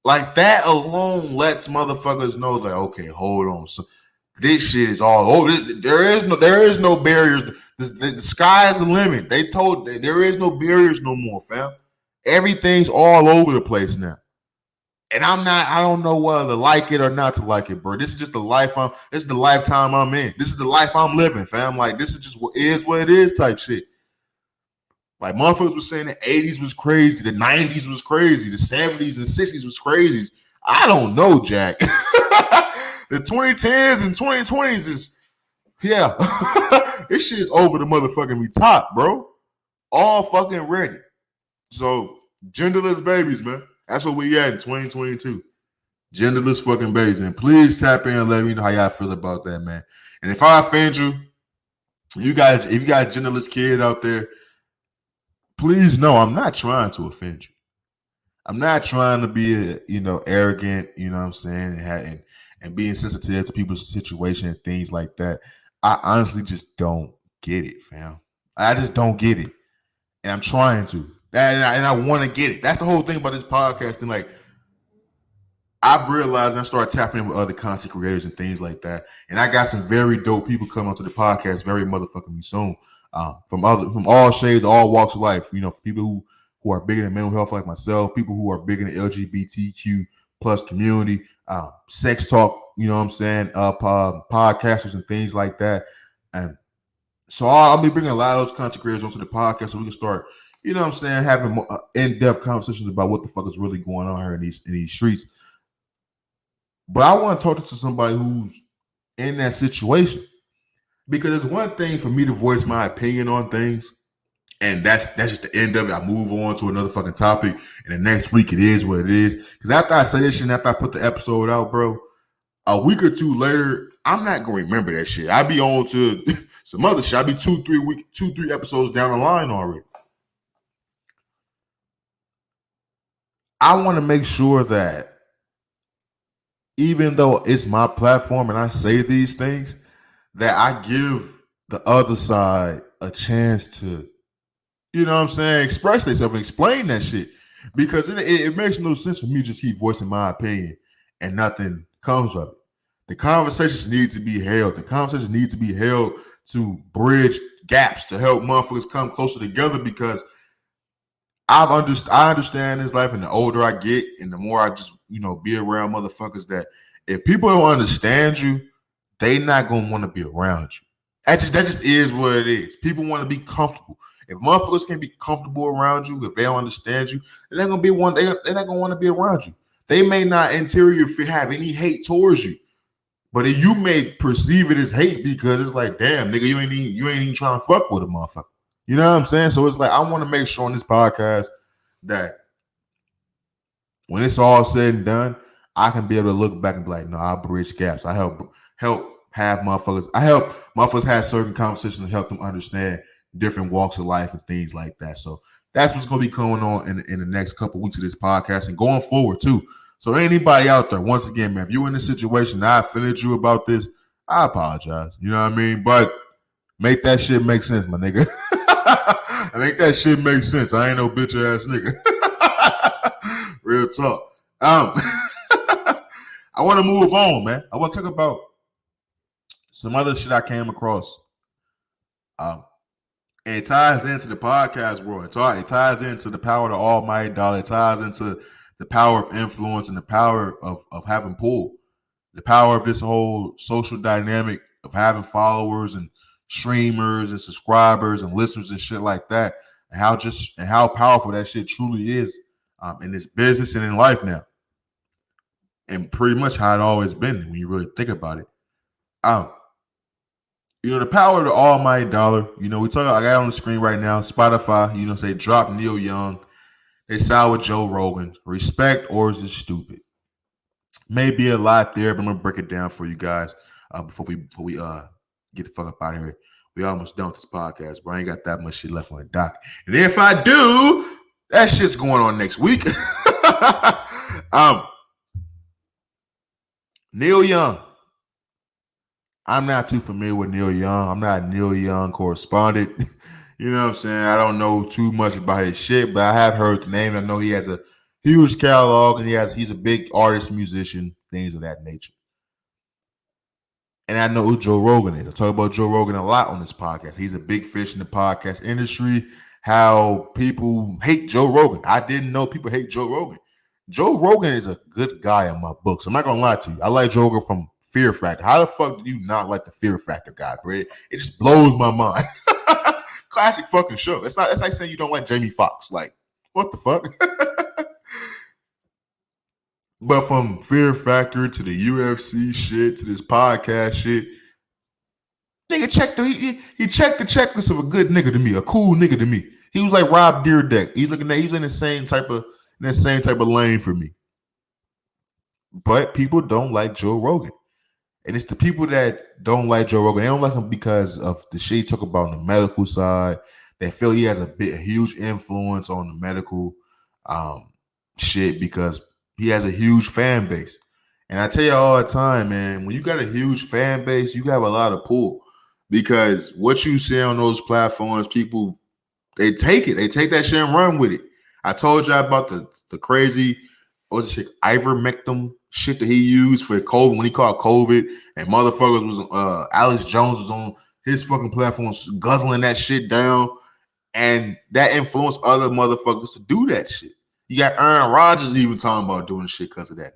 Like that alone lets motherfuckers know that okay, hold on. So this shit is all over. There is no barriers. The sky is the limit. They told there is no barriers no more, fam. Everything's all over the place now. And I don't know whether to like it or not to like it, bro. This is just the life this is the lifetime I'm in. This is the life I'm living, fam. Like this is just what it is type shit. Like motherfuckers was saying the 80s was crazy, the 90s was crazy, the 70s and 60s was crazy. I don't know, Jack. The 2010s and 2020s is, yeah. This shit is over the motherfucking we top, bro. All fucking ready. So, genderless babies, man. That's what we at in 2022. Genderless fucking babies, man. Please tap in and let me know how y'all feel about that, man. And if I offend you, if you got genderless kids out there, please know I'm not trying to offend you. I'm not trying to be, arrogant, you know what I'm saying, and being sensitive to people's situation and things like that. I honestly just don't get it, fam. I just don't get it. And I'm trying to. And I want to get it. That's the whole thing about this podcasting. Like, I've realized I started tapping in with other content creators and things like that. And I got some very dope people coming onto the podcast very motherfucking soon. From all shades, all walks of life. People who are big in mental health like myself, people who are big in the LGBTQ plus community, sex talk, you know what I'm saying, podcasters and things like that. And so I'll be bringing a lot of those content creators onto the podcast so we can start, you know what I'm saying, having more, in-depth conversations about what the fuck is really going on here in these streets. But I want to talk to somebody who's in that situation. Because it's one thing for me to voice my opinion on things, and that's just the end of it. I move on to another fucking topic, and the next week it is what it is. Because after I say this shit, after I put the episode out, bro, a week or two later, I'm not gonna remember that shit. I'll be on to some other shit. I'll be 2-3 episodes down the line already. I want to make sure that even though it's my platform and I say these things, that I give the other side a chance to, you know what I'm saying, express themselves and explain that shit. Because it makes no sense for me to just keep voicing my opinion and nothing comes of it. The conversations need to be held. The conversations need to be held to bridge gaps, to help motherfuckers come closer together, because I understand this life, and the older I get and the more I just, be around motherfuckers, that if people don't understand you, they not gonna want to be around you. That just is what it is. People want to be comfortable. If motherfuckers can't be comfortable around you, if they don't understand you, they're not gonna be they're not gonna want to be around you. They may not interiorly have any hate towards you, but you may perceive it as hate because it's like, damn, nigga, you ain't even trying to fuck with a motherfucker. You know what I'm saying? So it's like, I want to make sure on this podcast that when it's all said and done, I can be able to look back and be like, no, I bridge gaps. I help have motherfuckers. I help motherfuckers have certain conversations and help them understand different walks of life and things like that. So that's what's going to be going on in the next couple of weeks of this podcast and going forward too. So anybody out there, once again, man, if you're in this situation and I offended you about this, I apologize. You know what I mean? But make that shit make sense, my nigga. Make that shit make sense. I ain't no bitch ass nigga. Real talk. I want to move on, man. I want to talk about some other shit I came across. And it ties into the podcast world. It ties into the power of the almighty dollar. It ties into the power of influence and the power of having pull. The power of this whole social dynamic of having followers and streamers and subscribers and listeners and shit like that. And how powerful that shit truly is in this business and in life now. And pretty much how it always been when you really think about it. The power of the almighty dollar. I got on the screen right now, Spotify, say drop Neil Young. They side with Joe Rogan. Respect or is it stupid? May be a lot there, but I'm gonna break it down for you guys before we get the fuck up out of here. We almost done with this podcast, but I ain't got that much shit left on the dock. And if I do, that shit's going on next week. Neil Young. I'm not too familiar with Neil Young. I'm not a Neil Young correspondent. You know what I'm saying? I don't know too much about his shit, but I have heard the name. I know he has a huge catalog and he's a big artist, musician, things of that nature. And I know who Joe Rogan is. I talk about Joe Rogan a lot on this podcast. He's a big fish in the podcast industry. How people hate Joe Rogan. I didn't know people hate Joe Rogan. Joe Rogan is a good guy in my books. I'm not gonna lie to you. I like Joe Rogan from Fear Factor. How the fuck do you not like the Fear Factor guy, bro? It just blows my mind. Classic fucking show. It's like saying you don't like Jamie Foxx. Like, what the fuck? But from Fear Factor to the UFC shit to this podcast shit, nigga checked he checked the checklist of a good nigga to me, a cool nigga to me. He was like Rob Deerdeck. He's in the same type of lane for me. But people don't like Joe Rogan. And it's the people that don't like Joe Rogan. They don't like him because of the shit he talk about on the medical side. They feel he has a huge influence on the medical shit because he has a huge fan base. And I tell you all the time, man, when you got a huge fan base, you have a lot of pull. Because what you see on those platforms, people, they take it. They take that shit and run with it. I told you about the crazy, what was the shit, ivermectin shit that he used for COVID when he caught COVID, and motherfuckers was Alex Jones was on his fucking platform guzzling that shit down, and that influenced other motherfuckers to do that shit. You got Aaron Rodgers even talking about doing shit because of that.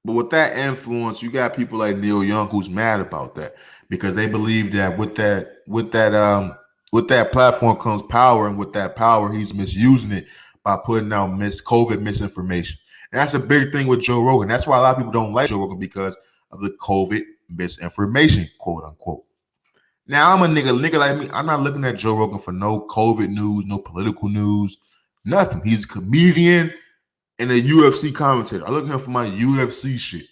But with that influence, you got people like Neil Young who's mad about that because they believe that with that platform comes power, and with that power, he's misusing it by putting out COVID misinformation. And that's a big thing with Joe Rogan. That's why a lot of people don't like Joe Rogan because of the COVID misinformation, quote unquote. Now I'm a nigga like me. I'm not looking at Joe Rogan for no COVID news, no political news, nothing. He's a comedian and a UFC commentator. I look at him for my UFC shit.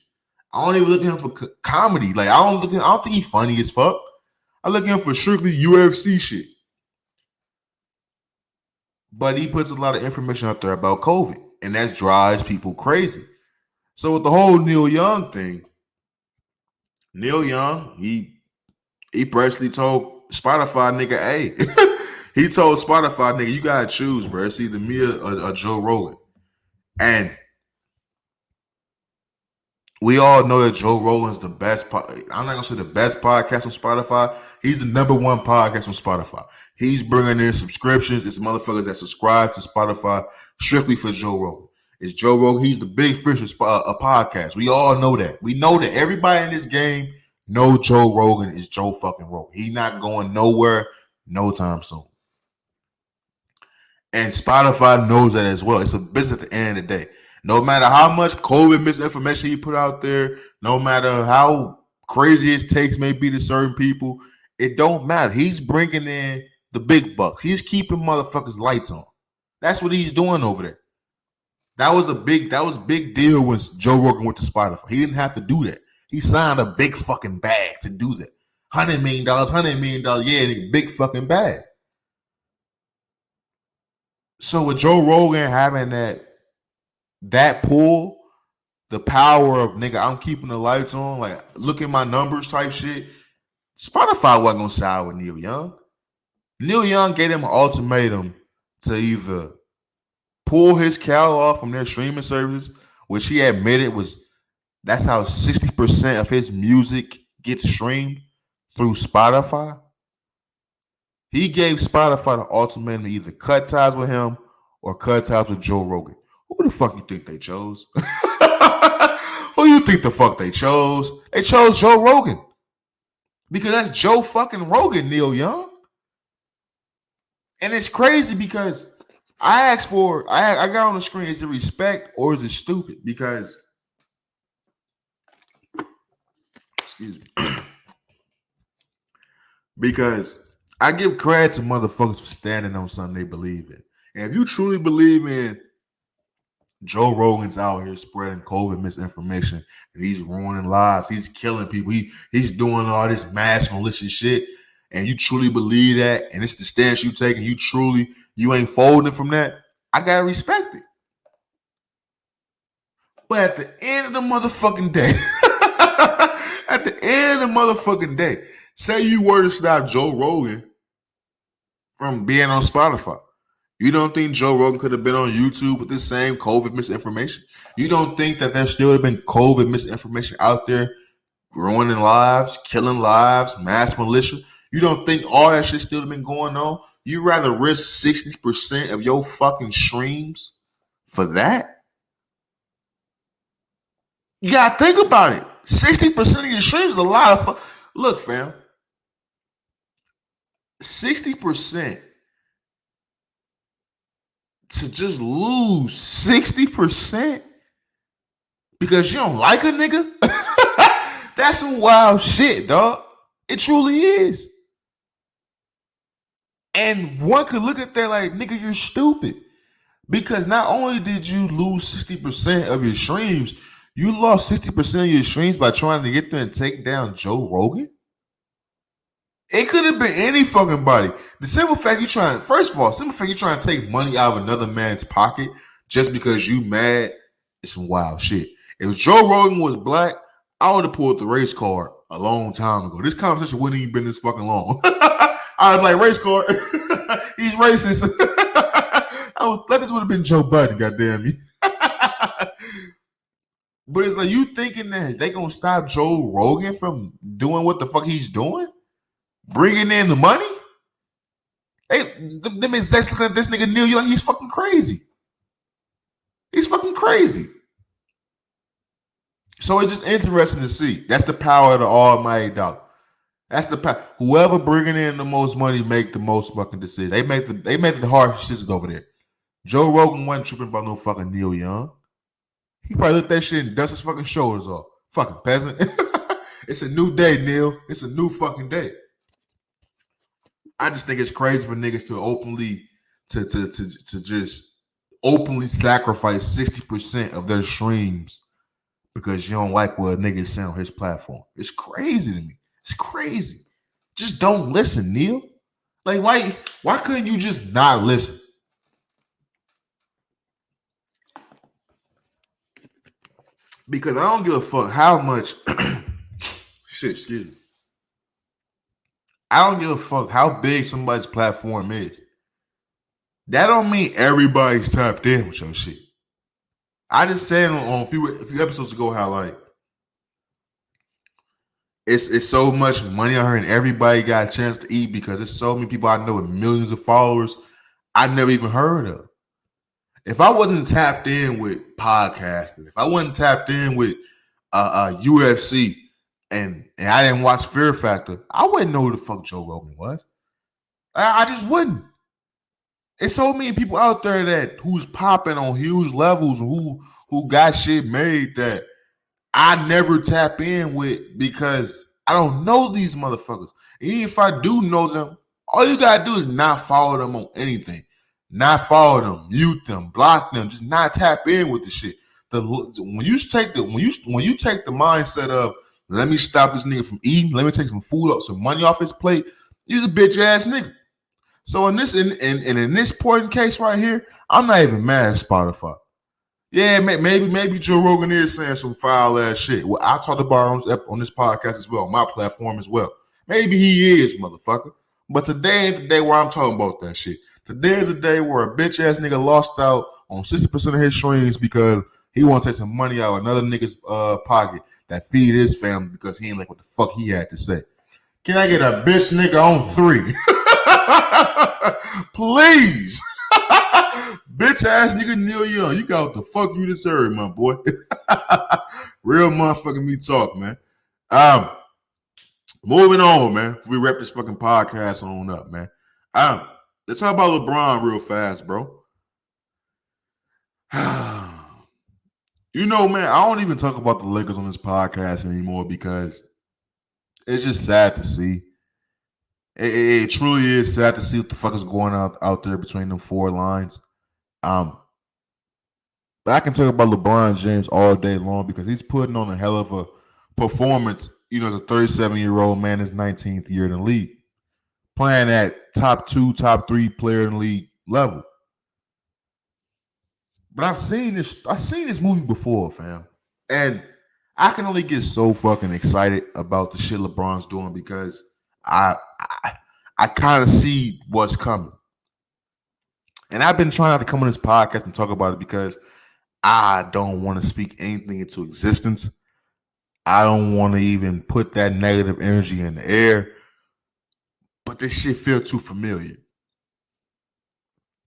I don't even look at him for comedy. Like I don't think he's funny as fuck. I look at him for strictly UFC shit. But he puts a lot of information out there about COVID, and that drives people crazy. So with the whole Neil Young thing, Neil Young, he personally told Spotify nigga, hey, he told Spotify nigga, you gotta choose, bro. It's either me or Joe Rogan. And we all know that Joe Rogan's the best. I'm not gonna say the best podcast on Spotify. He's the number one podcast on Spotify. He's bringing in subscriptions. It's motherfuckers that subscribe to Spotify strictly for Joe Rogan. It's Joe Rogan. He's the big fish of a podcast. We all know that. We know that everybody in this game know Joe Rogan is Joe fucking Rogan. He's not going nowhere no time soon. And Spotify knows that as well. It's a business at the end of the day. No matter how much COVID misinformation he put out there, no matter how crazy his takes may be to certain people, it don't matter. He's bringing in the big bucks. He's keeping motherfuckers' lights on. That's what he's doing over there. That was a big deal when Joe Rogan went to Spotify. He didn't have to do that. He signed a big fucking bag to do that. $100 million, yeah, big fucking bag. So with Joe Rogan having that pull, the power of nigga, I'm keeping the lights on, like look at my numbers type shit. Spotify wasn't gonna side with Neil Young. Neil Young gave him an ultimatum to either pull his catalog from their streaming services, which he admitted that's how 60% of his music gets streamed through Spotify. He gave Spotify the ultimatum to either cut ties with him or cut ties with Joe Rogan. Who the fuck you think they chose? Who you think the fuck they chose? They chose Joe Rogan. Because that's Joe fucking Rogan, Neil Young. And it's crazy because I got on the screen, is it respect or is it stupid? Because, excuse me. Because I give credit to motherfuckers for standing on something they believe in. And if you truly believe in Joe Rogan's out here spreading COVID misinformation, and he's ruining lives. He's killing people. He's doing all this mass malicious shit, and you truly believe that, and it's the stance you take, and you ain't folding from that. I gotta respect it. But at the end of the motherfucking day, at the end of the motherfucking day, say you were to stop Joe Rogan from being on Spotify. You don't think Joe Rogan could have been on YouTube with this same COVID misinformation? You don't think that there still have been COVID misinformation out there, ruining lives, killing lives, mass militia? You don't think all that shit still have been going on? You rather risk 60% of your fucking streams for that? You gotta think about it. 60% of your streams is a lot of look, fam. 60% to just lose 60% because you don't like a nigga? That's some wild shit, dog. It truly is. And one could look at that like, nigga, you're stupid. Because not only did you lose 60% of your streams, you lost 60% of your streams by trying to get there and take down Joe Rogan? It could have been any fucking body. The simple fact you trying, first of all, simple fact you trying to take money out of another man's pocket just because you mad is some wild shit. If Joe Rogan was black, I would have pulled the race card a long time ago. This conversation wouldn't even been this fucking long. I was like, race card. He's racist. I thought this would have been Joe Budden, goddamn me. But it's like, you thinking that they gonna stop Joe Rogan from doing what the fuck he's doing? Bringing in the money? Hey, them execs looking at this nigga Neil, you like he's fucking crazy. He's fucking crazy. So it's just interesting to see. That's the power of the almighty dollar. That's the power. Whoever bringing in the most money make the most fucking decisions. They make the hard decisions over there. Joe Rogan wasn't tripping about no fucking Neil Young. He probably looked that shit and dust his fucking shoulders off. Fucking peasant. It's a new day, Neil. It's a new fucking day. I just think it's crazy for niggas to openly to just openly sacrifice 60% of their streams because you don't like what a nigga is saying on his platform. It's crazy to me. It's crazy. Just don't listen, Neil. Like, why couldn't you just not listen? Because I don't give a fuck how much shit, excuse me. I don't give a fuck how big somebody's platform is. That don't mean everybody's tapped in with your shit. I just said on a few episodes ago how like it's so much money out here and everybody got a chance to eat because there's so many people I know with millions of followers I never even heard of. If I wasn't tapped in with podcasting, if I wasn't tapped in with UFC and I didn't watch Fear Factor, I wouldn't know who the fuck Joe Rogan was. I just wouldn't. There's so many people out there that who's popping on huge levels, who got shit made that I never tap in with because I don't know these motherfuckers. And even if I do know them, all you gotta do is not follow them on anything. Not follow them, mute them, block them, just not tap in with the shit. When you take the mindset of let me stop this nigga from eating, let me take some food up, some money off his plate, he's a bitch ass nigga. So in this important case right here, I'm not even mad at Spotify. Yeah, maybe Joe Rogan is saying some foul ass shit. Well, I talked about on this podcast as well, on my platform as well. Maybe he is, motherfucker. But today ain't the day where I'm talking about that shit. Today is a day where a bitch ass nigga lost out on 60% of his streams because he want to take some money out of another nigga's pocket that feed his family because he ain't like what the fuck he had to say. Can I get a bitch nigga on 3? Please. Bitch ass nigga Neil Young, you got what the fuck you deserve, my boy. Real motherfucking me talk, man. Moving on, man. We wrap this fucking podcast on up, man. Let's talk about LeBron real fast, bro. You know, man, I don't even talk about the Lakers on this podcast anymore because it's just sad to see. It truly is sad to see what the fuck is going out there between them four lines. But I can talk about LeBron James all day long because he's putting on a hell of a performance. As a 37-year-old man, his 19th year in the league, playing at top 2, top 3 player in the league level. But I've seen this movie before, fam. And I can only get so fucking excited about the shit LeBron's doing because I I, I kind of see what's coming. And I've been trying not to come on this podcast and talk about it because I don't want to speak anything into existence. I don't want to even put that negative energy in the air. But this shit feels too familiar.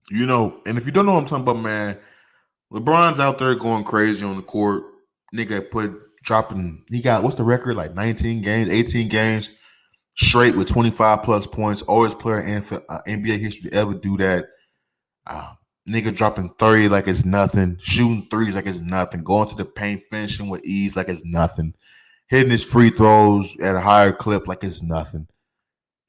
And if you don't know what I'm talking about, man, LeBron's out there going crazy on the court. Nigga he got, what's the record? Like 19 games, 18 games straight with 25 plus points. Oldest player in NBA history to ever do that. Nigga dropping 30 like it's nothing, shooting threes like it's nothing, going to the paint, finishing with ease like it's nothing, hitting his free throws at a higher clip like it's nothing.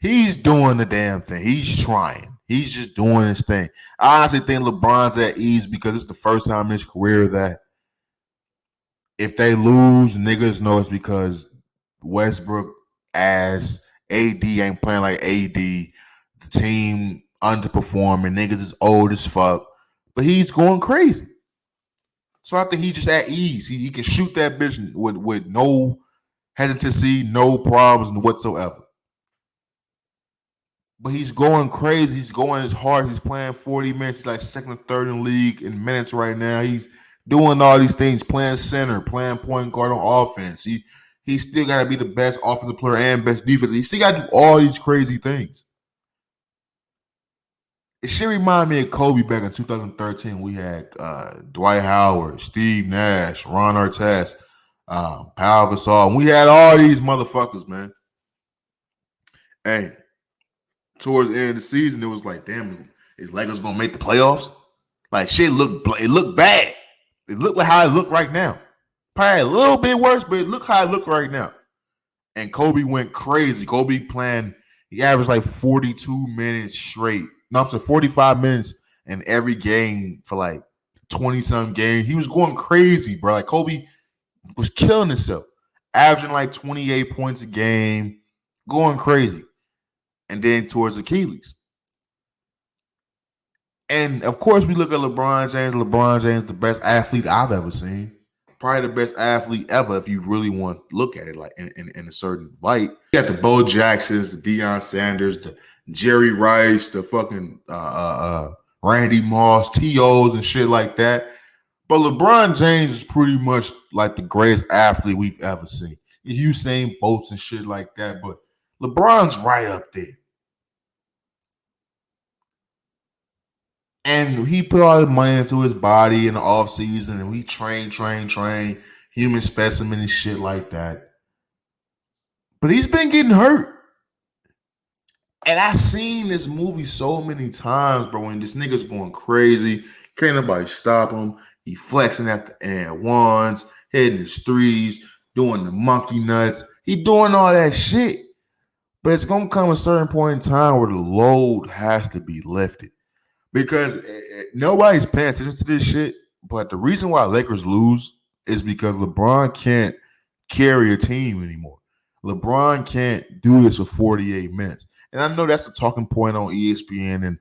He's doing the damn thing. He's trying. He's just doing his thing. I honestly think LeBron's at ease because it's the first time in his career that if they lose, niggas know it's because Westbrook ass, AD ain't playing like AD, the team underperforming, niggas is old as fuck, but he's going crazy. So I think he's just at ease. He can shoot that bitch with no hesitancy, no problems whatsoever. But he's going crazy. He's going as hard. He's playing 40 minutes. He's like second or third in the league in minutes right now. He's doing all these things, playing center, playing point guard on offense. He still got to be the best offensive player and best defense. He still got to do all these crazy things. It should remind me of Kobe back in 2013. We had Dwight Howard, Steve Nash, Ron Artest, Pau Gasol. We had all these motherfuckers, man. Hey, towards the end of the season, it was like, damn, is Lakers gonna make the playoffs? Like shit looked bad. It looked like how it looked right now. Probably a little bit worse, but it looked how it looked right now. And Kobe went crazy. Kobe playing, he averaged like 42 minutes straight. No, I'm saying 45 minutes in every game for like 20-some games. He was going crazy, bro. Like Kobe was killing himself, averaging like 28 points a game, going crazy. And then towards Achilles. And of course, we look at LeBron James. LeBron James, the best athlete I've ever seen. Probably the best athlete ever if you really want to look at it like in a certain light. You got the Bo Jacksons, the Deion Sanders, the Jerry Rice, the fucking Randy Moss, T.O.'s and shit like that. But LeBron James is pretty much like the greatest athlete we've ever seen. Usain Bolts and shit like that. But LeBron's right up there. And he put all the money into his body in the off season, and we train, human specimen and shit like that. But he's been getting hurt. And I've seen this movie so many times, bro, when this nigga's going crazy. Can't nobody stop him. He flexing at the and ones, hitting his threes, doing the monkey nuts. He doing all that shit. But it's going to come a certain point in time where the load has to be lifted. Because nobody's paying attention to this shit. But the reason why Lakers lose is because LeBron can't carry a team anymore. LeBron can't do this for 48 minutes. And I know that's a talking point on ESPN and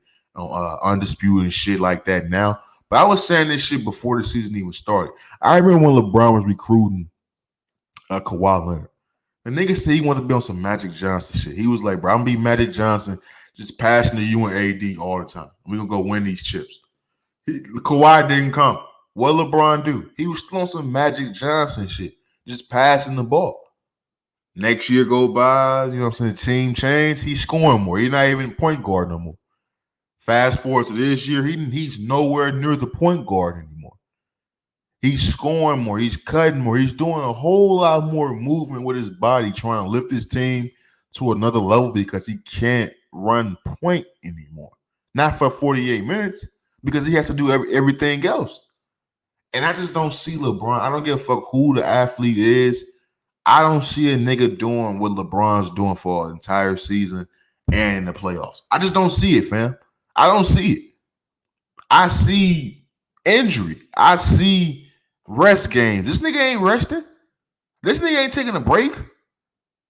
Undisputed and shit like that now. But I was saying this shit before the season even started. I remember when LeBron was recruiting Kawhi Leonard. The nigga said he wanted to be on some Magic Johnson shit. He was like, bro, I'm going to be Magic Johnson, just passing to you and AD all the time. We're going to go win these chips. Kawhi didn't come. What LeBron do? He was still on some Magic Johnson shit, just passing the ball. Next year go by, you know what I'm saying, team change, he's scoring more. He's not even point guard no more. Fast forward to this year, he's nowhere near the point guard anymore. He's scoring more. He's cutting more. He's doing a whole lot more movement with his body, trying to lift his team to another level because he can't run point anymore. Not for 48 minutes because he has to do everything else. And I just don't see LeBron. I don't give a fuck who the athlete is. I don't see a nigga doing what LeBron's doing for an entire season and in the playoffs. I just don't see it, fam. I don't see it. I see injury. I see rest games. This nigga ain't resting. This nigga ain't taking a break.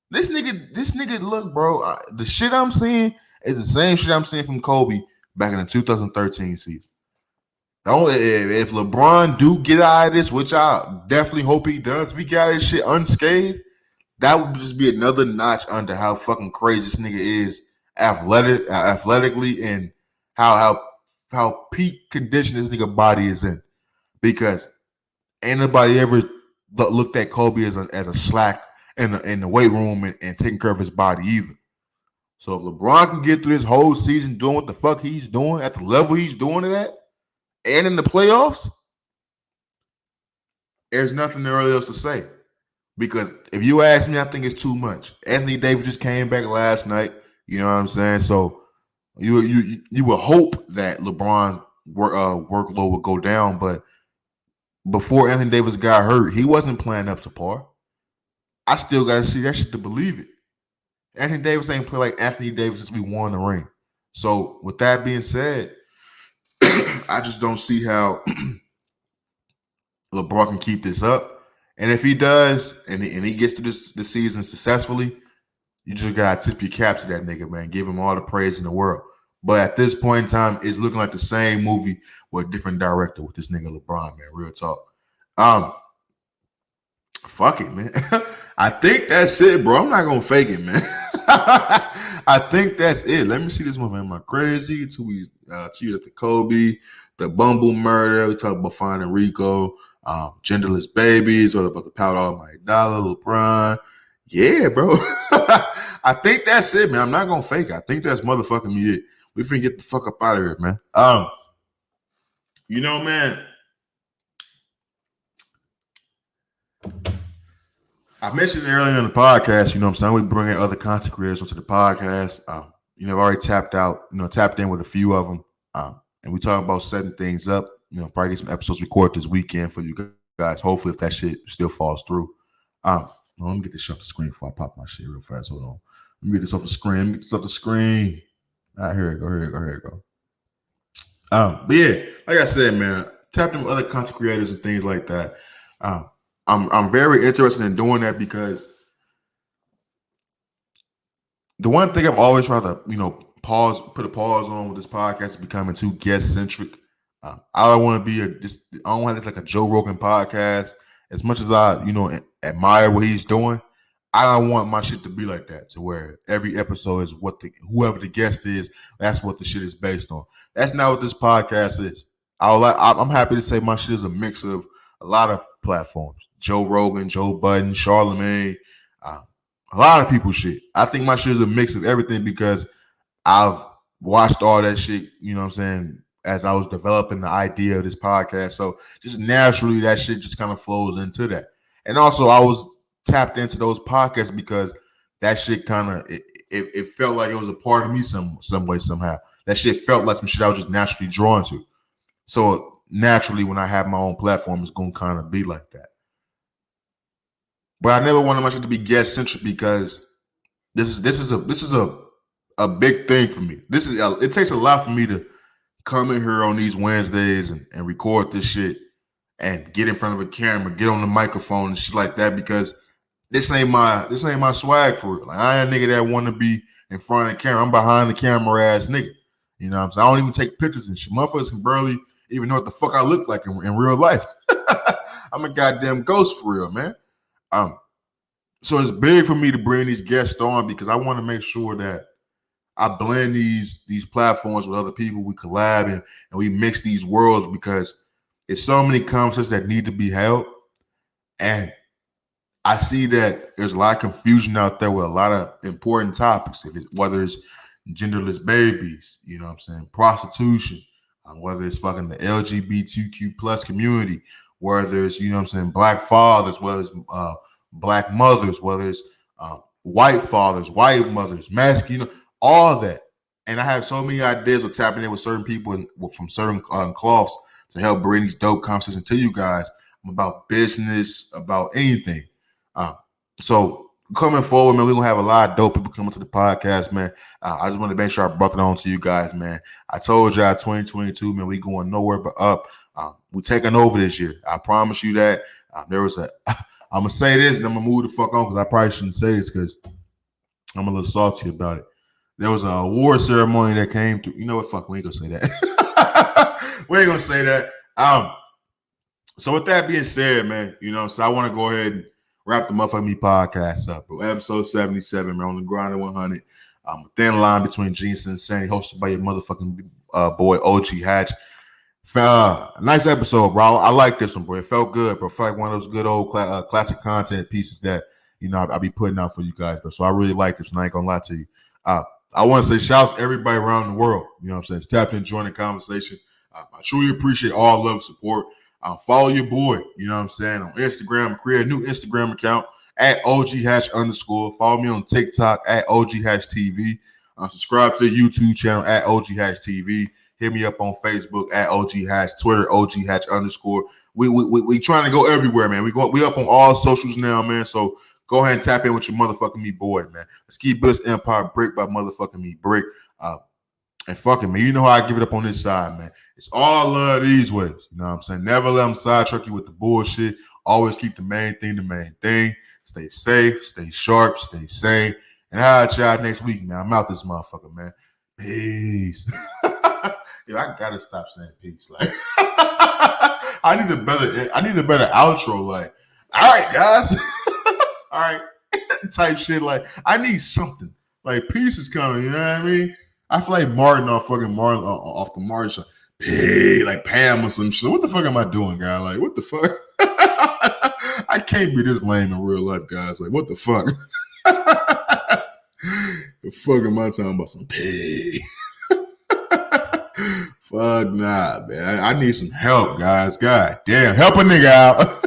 This nigga, look, bro. The shit I'm seeing is the same shit I'm seeing from Kobe back in the 2013 season. If LeBron do get out of this, which I definitely hope he does, if he got his shit unscathed, that would just be another notch under how fucking crazy this nigga is athletically and how peak condition this nigga body is in. Because ain't nobody ever looked at Kobe as a slack in the weight room and taking care of his body either. So if LeBron can get through this whole season doing what the fuck he's doing at the level he's doing it at, and in the playoffs, there's nothing really else to say. Because if you ask me, I think it's too much. Anthony Davis just came back last night. You know what I'm saying? So you would hope that LeBron's workload would go down, but before Anthony Davis got hurt, he wasn't playing up to par. I still got to see that shit to believe it. Anthony Davis ain't played like Anthony Davis since we won the ring. So with that being said, I just don't see how LeBron can keep this up. And if he does, and he gets through this season successfully, you just gotta tip your cap to that nigga, man. Give him all the praise in the world. But at this point in time, it's looking like the same movie with a different director with this nigga LeBron, man. Real talk. Fuck it, man. I think that's it, bro. I'm not gonna fake it, man. I think that's it. Let me see this movie. Am I crazy? Tweet at the Kobe, the Bumble murder. We talk about Find Rico, genderless babies, or about the Powder Almighty Dollar, LeBron. Yeah, bro. I think that's it, man. I'm not gonna fake it. I think that's motherfucking me it. We finna get the fuck up out of here, man. You know, man. I mentioned earlier in the podcast, you know what I'm saying? We bring in other content creators onto the podcast. I've already tapped in with a few of them. And we talk about setting things up. Probably get some episodes recorded this weekend for you guys. Hopefully, if that shit still falls through. Let me get this off the screen before I pop my shit real fast. Hold on. Let me get this off the screen. All right, here it go. But yeah, like I said, man, tap in with other content creators and things like that. I'm very interested in doing that because the one thing I've always tried to, put a pause on with this podcast is becoming too guest centric. I don't want to be I don't want this like a Joe Rogan podcast. As much as I, admire what he's doing, I don't want my shit to be like that, to where every episode is whoever the guest is, that's what the shit is based on. That's not what this podcast is. I'm happy to say my shit is a mix of a lot of platforms. Joe Rogan, Joe Budden, Charlemagne, a lot of people shit. I think my shit is a mix of everything because I've watched all that shit, you know what I'm saying, as I was developing the idea of this podcast. So just naturally that shit just kind of flows into that. And also I was tapped into those podcasts because that shit kind of, it felt like it was a part of me some way, somehow. That shit felt like some shit I was just naturally drawn to. So naturally, when I have my own platform, it's going to kind of be like that. But I never wanted my shit to be guest centric because this is a big thing for me. It takes a lot for me to come in here on these Wednesdays and record this shit and get in front of a camera, get on the microphone and shit like that because this ain't my swag for real. Like, I ain't a nigga that want to be in front of the camera. I'm behind the camera ass nigga. You know what I'm saying? I don't even take pictures and shit. Motherfuckers can barely even know what the fuck I look like in real life. I'm a goddamn ghost for real, man. So it's big for me to bring these guests on because I want to make sure that I blend these platforms with other people. We collab and we mix these worlds because there's so many conversations that need to be held. And I see that there's a lot of confusion out there with a lot of important topics, whether it's genderless babies, you know what I'm saying, prostitution, whether it's fucking the LGBTQ plus community, whether it's, you know what I'm saying, black fathers, whether it's black mothers, whether it's white fathers, white mothers, masculine, all that. And I have so many ideas of tapping in with certain people and from certain cloths to help bring these dope conversations to you guys about business, about anything. So coming forward, man, we're going to have a lot of dope people coming to the podcast, man. I just want to make sure I brought it on to you guys, man. I told y'all 2022, man, we going nowhere but up. We taking over this year. I promise you that. There was a. I'm gonna say this, and I'm gonna move the fuck on because I probably shouldn't say this because I'm a little salty about it. There was an award ceremony that came through. You know what? Fuck, we ain't gonna say that. We ain't gonna say that. So with that being said, man, so I want to go ahead and wrap the Motherfucking Me podcast up. Bro. Episode 77, man, on the grind of 100. A thin line between genius and insanity, hosted by your motherfucking boy OG Hatch. Nice episode, bro. I like this one, bro. It felt good, bro. It felt like one of those good old classic content pieces that I be putting out for you guys, bro. So I really like this one. I ain't gonna lie to you. I want to say shout out to everybody around the world. You know what I'm saying? It's tapped in, join the conversation. I truly appreciate all love and support. Follow your boy, you know what I'm saying, on Instagram. Create a new Instagram account at OGHatch_. Follow me on TikTok at OGHatchTV. Subscribe to the YouTube channel at OGHatchTV. Hit me up on Facebook at OGHatch, Twitter OGHatch_. We trying to go everywhere, man. We up on all socials now, man. So go ahead and tap in with your motherfucking me boy, man. Let's keep this empire brick by motherfucking me brick. And fucking me, you know how I give it up on this side, man. It's all love these ways. You know what I'm saying? Never let them sidetrack you with the bullshit. Always keep the main thing the main thing. Stay safe, stay sharp, stay sane. And I'll at y'all next week, man. I'm out this motherfucker, man. Peace. Yo, I gotta stop saying peace. Like I need a better outro. Like, all right, guys. All right. Type shit. Like, I need something. Like, peace is coming, you know what I mean? I feel like Martin off the Martin show. Hey, like Pam or some shit. What the fuck am I doing, guy? Like, what the fuck? I can't be this lame in real life, guys. Like, what the fuck? The fuck am I talking about? Some pay? Fuck nah, man. I need some help, guys. God damn, help a nigga out.